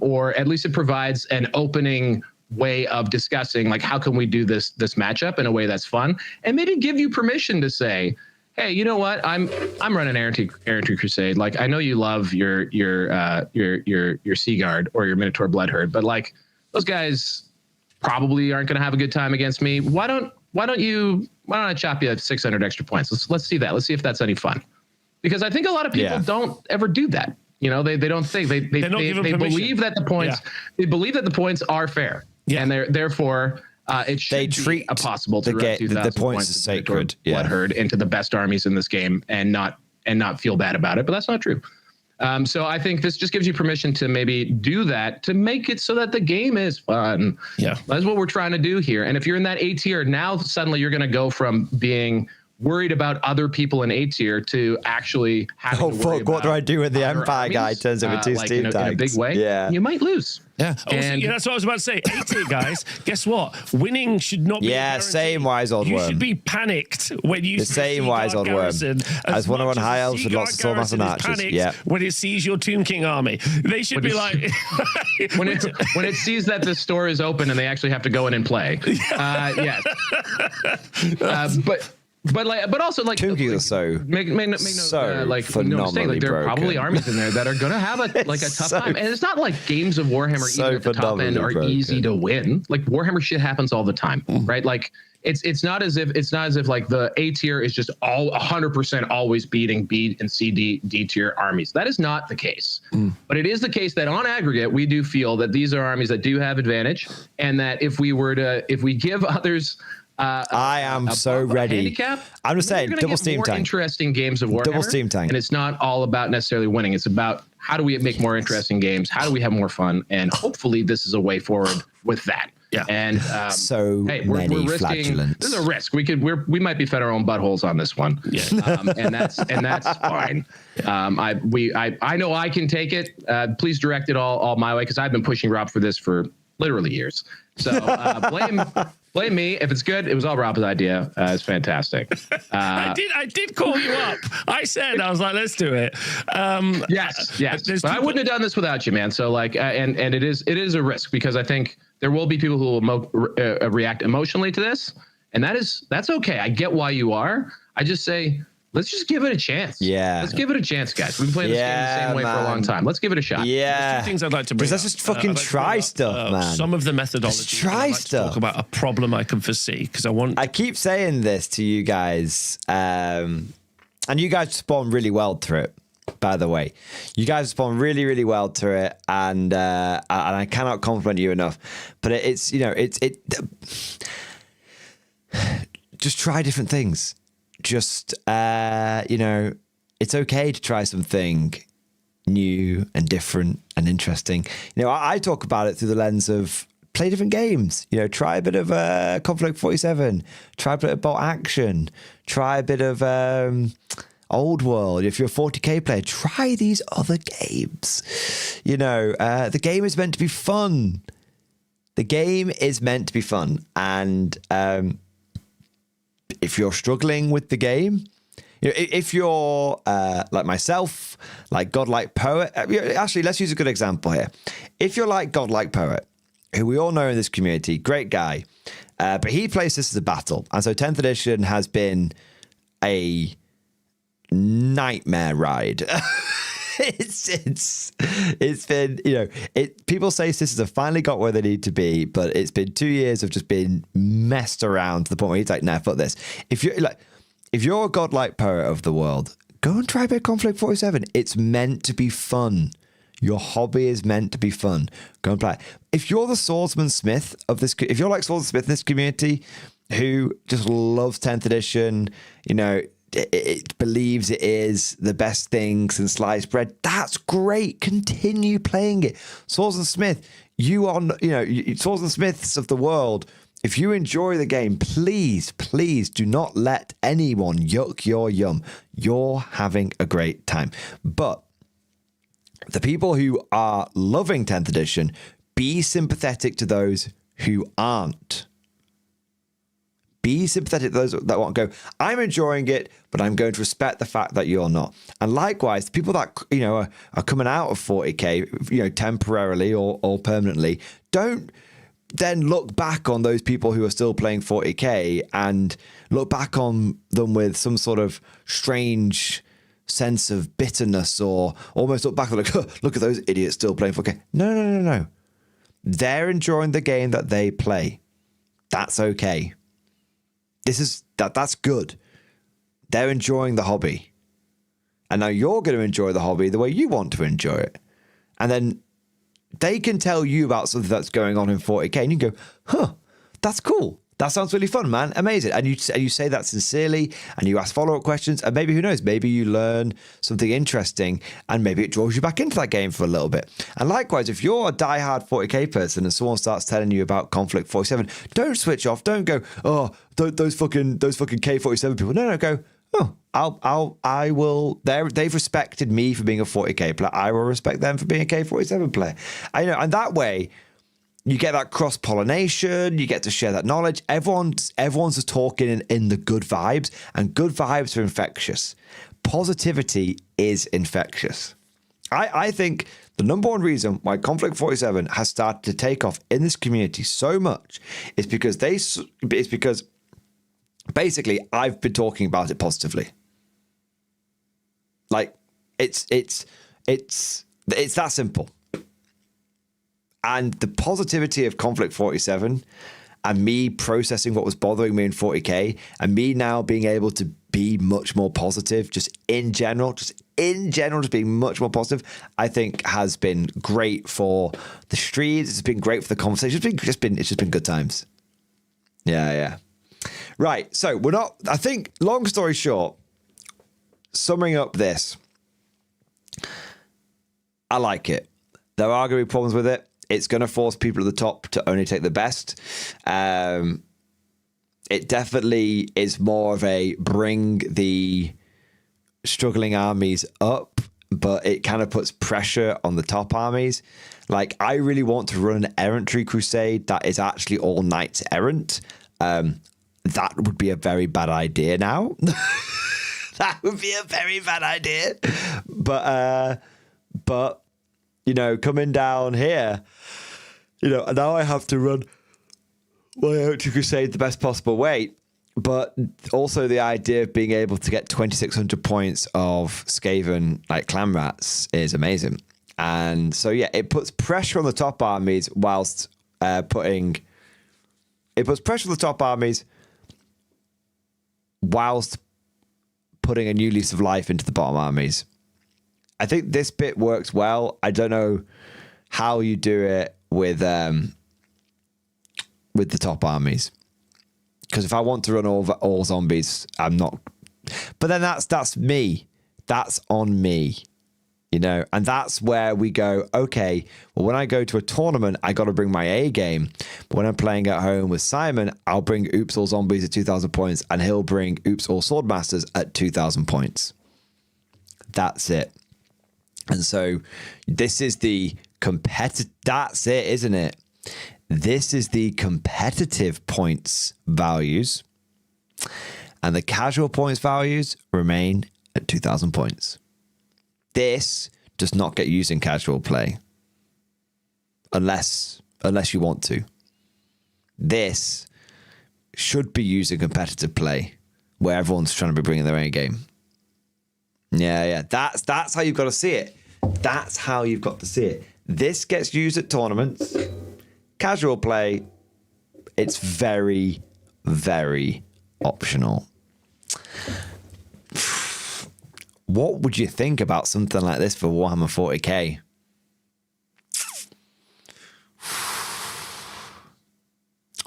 Or at least it provides an opening way of discussing, like, how can we do this matchup in a way that's fun, and maybe give you permission to say, hey, you know what, I'm running Errantry Crusade. Like, I know you love your Sea Guard or your Minotaur Bloodherd, but like those guys probably aren't going to have a good time against me. Why don't I chop you 600 extra points? Let's see that. Let's see if that's any fun. Because I think a lot of people don't ever do that. They don't think they believe that the points they believe that the points are fair. Yeah. And therefore it should be possible to run 2,000 points are sacred. Bloodherd into the best armies in this game and not feel bad about it. But that's not true. So I think this just gives you permission to maybe do that, to make it so that the game is fun. Yeah, that's what we're trying to do here. And if you're in that A tier, now suddenly you're going to go from being worried about other people in A tier to actually having to worry about what do I do when the Empire guy turns over two Steam tags? In a big way, you might lose. Yeah. And that's what I was about to say. A tier guys, guess what? Winning should not be same wise old worm. You should be panicked when you see same wise old worm. As one on high elves with lots of sword mass and archers. Yeah. When it sees your Tomb King army, they should be like when it sees that the store is open and they actually have to go in and play. Yes. But also like Tomb Kings are so phenomenally like there are broken. probably armies in there that are gonna have a tough time, and it's not like games of Warhammer even at the top end are easy to win. Like Warhammer shit happens all the time, right? Like it's not as if like the A tier is just all 100% always beating B and C D tier armies. That is not the case. But it is the case that on aggregate we do feel that these are armies that do have advantage, and that if we give others I am so ready. Handicap, I'm just saying, double Steam Tank. Interesting games of Warhammer. Double Steam Tank. And it's not all about necessarily winning. It's about how do we make more interesting games? How do we have more fun? And hopefully this is a way forward with that. Yeah. And we're risking, flagellants. This is a risk. We might be fed our own buttholes on this one. Yeah. And that's fine. I know I can take it. Please direct it all my way, because I've been pushing Rob for this for literally years. So blame me. If it's good, it was all Rob's idea. It's fantastic. I did call you up. I was like, let's do it. Yes. But I wouldn't have done this without you, man. So like, and it is a risk, because I think there will be people who will react emotionally to this, and that's okay. I get why you are. I just say, let's just give it a chance. Yeah. Let's give it a chance, guys. We've been playing this game the same way for a long time. Let's give it a shot. Yeah. There's two things I'd like to bring up. Let's just fucking try stuff, man. Some of the methodology. Let's try stuff. Talk about a problem I can foresee, because I keep saying this to you guys, and you guys respond really well to it, by the way. You guys respond really, really well to it, and I cannot compliment you enough. But it's just try different things. Just, it's okay to try something new and different and interesting. I talk about it through the lens of play different games. Try a bit of Conflict 47, try a bit of Bolt Action, try a bit of Old World, if you're a 40k player, try these other games. You know, the game is meant to be fun. The game is meant to be fun. And if you're struggling with the game, you know, if you're like myself, like Godlike Poet, actually, let's use a good example here. If you're like Godlike Poet, who we all know in this community, great guy, but he plays this as a battle. And so 10th edition has been a nightmare ride. it's been, you know, people say sisters have finally got where they need to be, but it's been 2 years of just being messed around to the point where he's like, nah, fuck this. If you're a Godlike Poet of the world, go and try a bit of Conflict 47. It's meant to be fun. Your hobby is meant to be fun. Go and play. If you're the swordsman smith of this, if you're like swordsman smith in this community who just loves 10th edition, you know, it believes it is the best thing since sliced bread, that's great. Continue playing it. Swordsman Smith, you are, you know, Swordsman Smiths of the world, if you enjoy the game, please do not let anyone yuck your yum. You're having a great time. But the people who are loving 10th edition, be sympathetic to those who aren't. Be sympathetic to those that won't go, I'm enjoying it, but I'm going to respect the fact that you're not. And likewise, the people that, you know, are coming out of 40k, you know, temporarily or permanently, don't then look back on those people who are still playing 40k and look back on them with some sort of strange sense of bitterness, or almost look back and like, look at those idiots still playing 40k. No. They're enjoying the game that they play. That's okay. That's good. They're enjoying the hobby. And now you're going to enjoy the hobby the way you want to enjoy it. And then they can tell you about something that's going on in 40k and you can go, that's cool. That sounds really fun, man. Amazing. And you say that sincerely and you ask follow-up questions, and maybe, who knows, maybe you learn something interesting and maybe it draws you back into that game for a little bit. And likewise, if you're a diehard 40k person and someone starts telling you about Conflict 47, don't switch off. Don't go, oh, those fucking K47 people. No, go, oh, I will. They've respected me for being a 40k player. I will respect them for being a K47 player. I know, and that way, you get that cross-pollination, you get to share that knowledge. Everyone's just talking in the good vibes, and good vibes are infectious. Positivity is infectious. I think the number one reason why Conflict 47 has started to take off in this community so much is because basically I've been talking about it positively. Like it's that simple. And the positivity of Conflict 47 and me processing what was bothering me in 40k and me now being able to be much more positive, just in general, just being much more positive, I think has been great for the streams. It's been great for the conversation. It's just been good times. Yeah. Right. So I think, long story short, summing up this, I like it. There are going to be problems with it. It's going to force people at the top to only take the best. It definitely is more of a bring the struggling armies up, but it kind of puts pressure on the top armies. Like, I really want to run an errantry crusade that is actually all knights errant. That would be a very bad idea now. That would be a very bad idea. But you know, coming down here, you know, now I have to run my errantry crusade the best possible way. But also the idea of being able to get 2,600 points of Skaven, like clan rats, is amazing. And so, yeah, it puts pressure on the top armies whilst putting a new lease of life into the bottom armies. I think this bit works well. I don't know how you do it with the top armies, because if I want to run all zombies, I'm not. But then that's me. That's on me, you know. And that's where we go. Okay, well, when I go to a tournament, I got to bring my A game. But when I'm playing at home with Simon, I'll bring Oops All Zombies at 2,000 points, and he'll bring Oops All Swordmasters at 2,000 points. That's it. And so this is the competitive. That's it, isn't it? This is the competitive points values, and the casual points values remain at 2,000 points. This does not get used in casual play unless you want to. This should be used in competitive play where everyone's trying to be bringing their own game. Yeah. That's how you've got to see it. That's how you've got to see it. This gets used at tournaments. Casual play, it's very, very optional. What would you think about something like this for Warhammer 40k?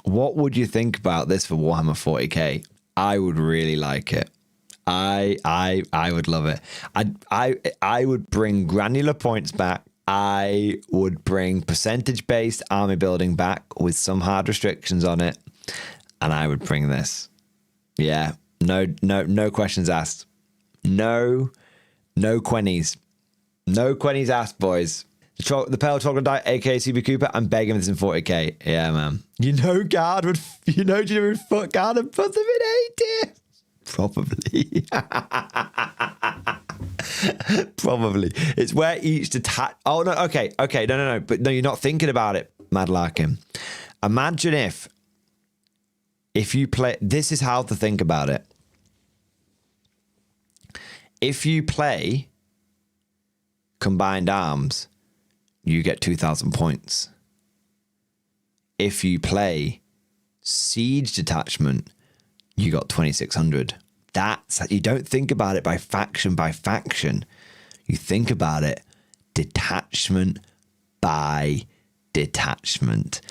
What would you think about this for Warhammer 40k? I would really like it. I would love it. I would bring granular points back. I would bring percentage-based army building back with some hard restrictions on it, and I would bring this. Yeah, no questions asked. No quennies. No quennies asked, boys. The Pale Chocolate Diet, aka CB Cooper, I'm begging this in 40k. Yeah, man. Guard would Guard and put them in A tier. Probably. Probably. It's where each detach. Oh, no. Okay. No. But no, you're not thinking about it, Mad Larkin. Imagine if you play. This is how to think about it. If you play combined arms, you get 2,000 points. If you play siege detachment, you got 2,600. You don't think about it by faction. You think about it detachment by detachment.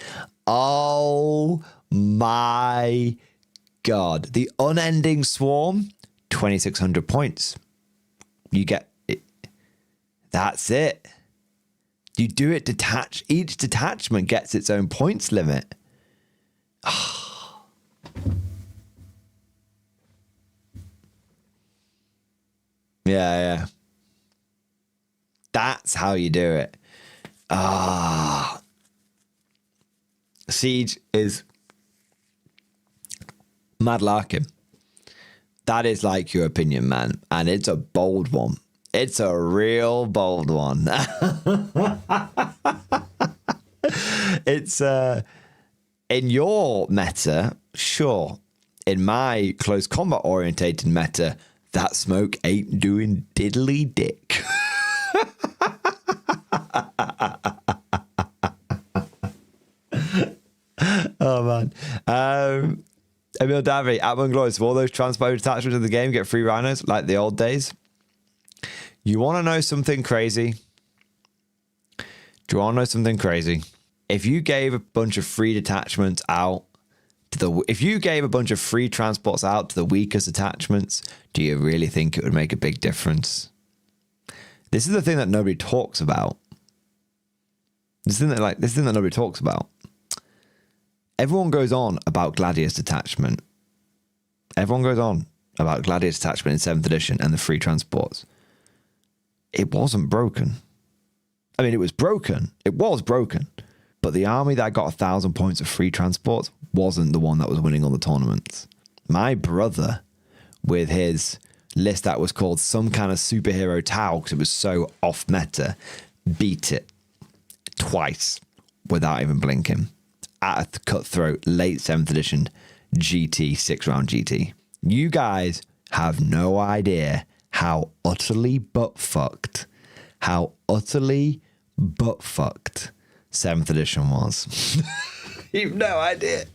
Oh my God. The unending swarm, 2,600 points. You get it. That's it. You do it detached. Each detachment gets its own points limit. Oh. Yeah. That's how you do it. Siege is Mad Larkin. That is like your opinion, man. And it's a bold one. It's a real bold one. It's in your meta, sure. In my close combat orientated meta, that smoke ain't doing diddly dick. Oh man. Emil Davy, at Glorious, all those transport attachments in the game get free rhinos like the old days. You want to know something crazy? Do you want to know something crazy? If you gave a bunch of free detachments out if you gave a bunch of free transports out to the weakest attachments, do you really think it would make a big difference? This is the thing that nobody talks about. This is the thing that nobody talks about. Everyone goes on about Gladius detachment. Everyone goes on about Gladius detachment in 7th edition and the free transports. It wasn't broken. I mean, it was broken. It was broken. But the army that got 1,000 points of free transports wasn't the one that was winning all the tournaments. My brother, with his list that was called some kind of superhero Tau, because it was so off meta, beat it twice without even blinking at a cutthroat late 7th edition GT, 6-round GT. You guys have no idea how utterly butt-fucked 7th edition was. You've no idea.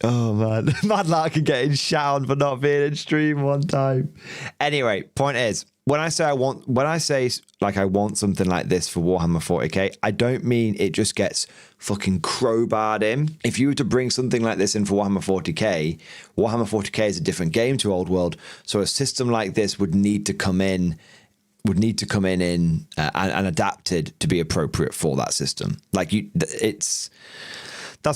Oh man, Mad Larkin getting shouted for not being in stream one time. Anyway, point is, when I say I want something like this for Warhammer 40k, I don't mean it just gets fucking crowbarred in. If you were to bring something like this in for Warhammer 40k, Warhammer 40k is a different game to Old World, so a system like this would need to come in and adapted to be appropriate for that system. That's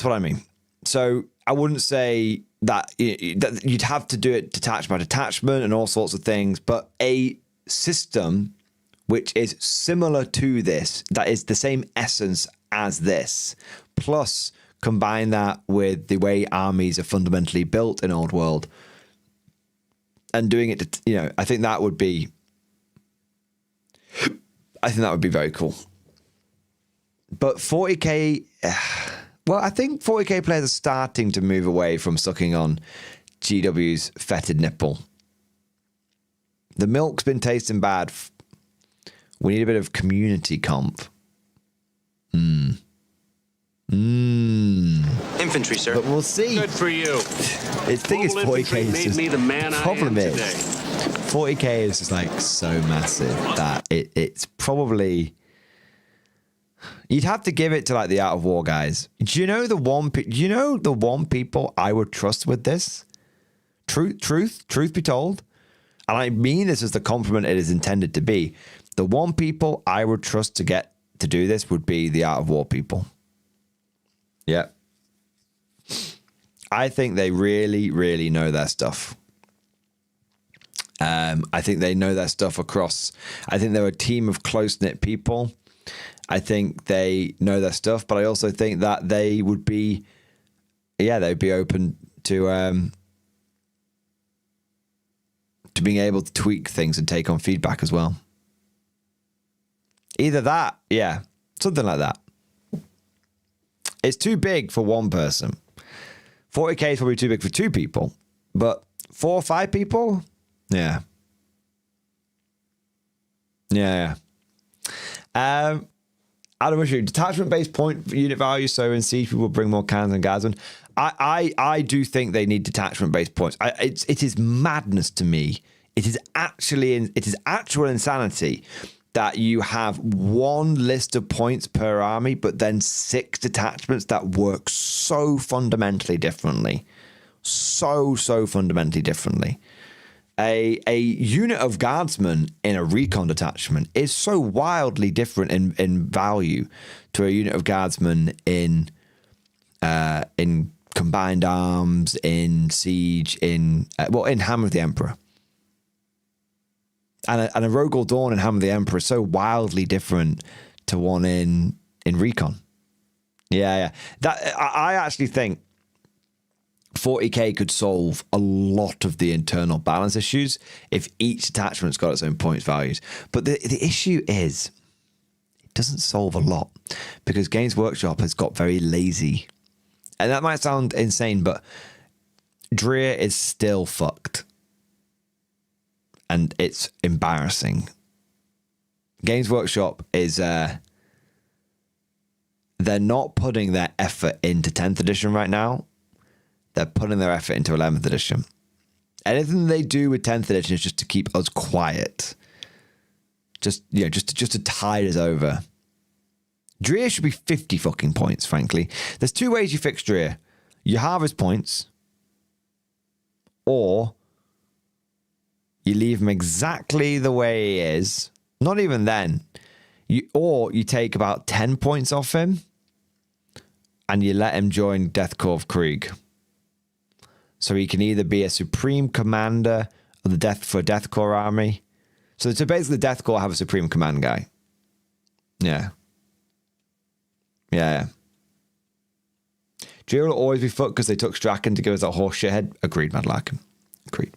what I mean. So I wouldn't say that you'd have to do it detachment by detachment and all sorts of things, but a system which is similar to this, that is the same essence as this, plus combine that with the way armies are fundamentally built in Old World, and doing it to, you know, I think that would be very cool. But 40k, well, I think 40k players are starting to move away from sucking on GW's fetid nipple. The milk's been tasting bad. We need a bit of community comp. Infantry, sir. But we'll see. Good for you. The thing is, 40k is just, me the man the I problem am is, today. 40k is just like so massive that it's probably, you'd have to give it to like the Art of War guys. Do you know the one people I would trust with this? Truth be told, and I mean this as the compliment it is intended to be. The one people I would trust to get to do this would be the Art of War people. Yeah. I think they really, really know their stuff. I think they know their stuff across. I think they're a team of close-knit people. I think they know their stuff, but I also think that they would be, they'd be open to being able to tweak things and take on feedback as well. Either that, something like that. It's too big for one person. 40k is probably too big for two people, but 4 or 5 people, yeah. Adam Issue, detachment-based point unit value, so in Siege people bring more cannons and guardsmen. I do think they need detachment-based points. It is madness to me. It is actual insanity that you have one list of points per army, but then 6 detachments that work so fundamentally differently. So fundamentally differently. A unit of guardsmen in a recon detachment is so wildly different in value to a unit of guardsmen in combined arms, in siege, in Hammer of the Emperor. And a Rogel Dawn in Hammer of the Emperor is so wildly different to one in recon. Yeah. That I actually think 40k could solve a lot of the internal balance issues if each detachment's got its own points values. But the issue is, it doesn't solve a lot because Games Workshop has got very lazy. And that might sound insane, but Dreer is still fucked. And it's embarrassing. Games Workshop is, they're not putting their effort into 10th edition right now. They're putting their effort into 11th edition. Anything they do with 10th edition is just to keep us quiet. Just to tide us over. Dreer should be 50 fucking points, frankly. There's 2 ways you fix Dreer. You harvest points, or you leave him exactly the way he is. Not even then. You take about 10 points off him and you let him join Death Corps of Krieg. So he can either be a supreme commander of the Death Corps army. So basically the Death Corps have a supreme command guy. Yeah. Dreer will always be fucked because they took Strachan to give us that horse shit head. Agreed, Mad Larkin. Agreed.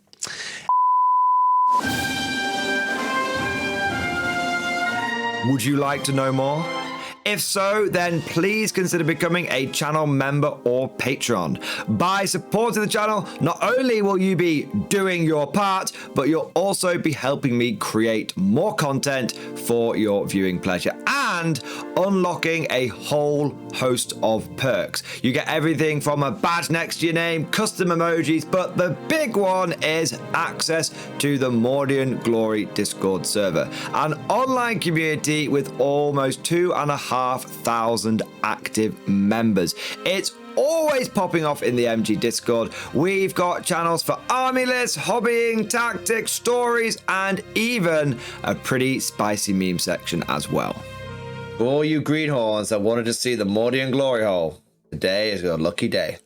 Would you like to know more? If so, then please consider becoming a channel member or patron. By supporting the channel, not only will you be doing your part, but you'll also be helping me create more content for your viewing pleasure and unlocking a whole host of perks. You get everything from a badge next to your name, custom emojis, but the big one is access to the Mordian Glory Discord server, an online community with almost 2,500 active members. It's always popping off in the MG Discord. We've got channels for army lists, hobbying, tactics, stories, and even a pretty spicy meme section as well. For all you greenhorns that wanted to see the Mordian glory hole, today is your lucky day.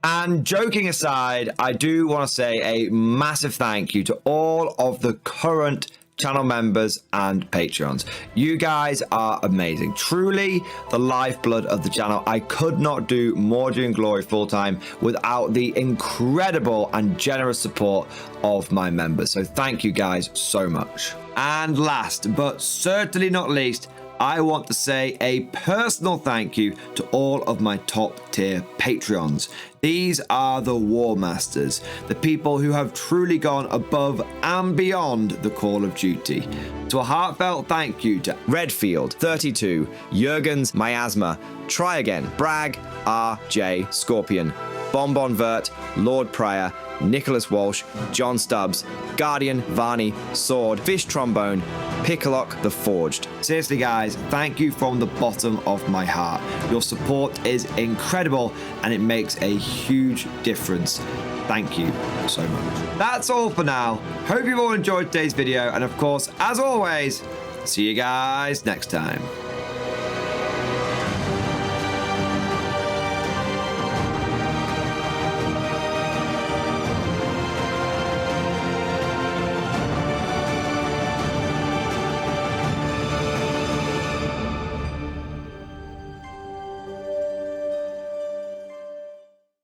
And joking aside, I do want to say a massive thank you to all of the current channel members and Patreons. You guys are amazing. Truly the lifeblood of the channel. I could not do Mordian Glory full-time without the incredible and generous support of my members. So thank you guys so much. And last, but certainly not least, I want to say a personal thank you to all of my top tier Patreons. These are the War Masters, the people who have truly gone above and beyond the call of duty. So a heartfelt thank you to Redfield, 32, Jurgens, Miasma, Try Again, Bragg, RJ, Scorpion, Bonbon Vert, Lord Pryor, Nicholas Walsh, John Stubbs, Guardian, Varney, Sword, Fish Trombone, Picklock, The Forged. Seriously guys, thank you from the bottom of my heart. Your support is incredible and it makes a huge difference. Thank you so much. That's all for now. Hope you've all enjoyed today's video, and of course, as always, see you guys next time.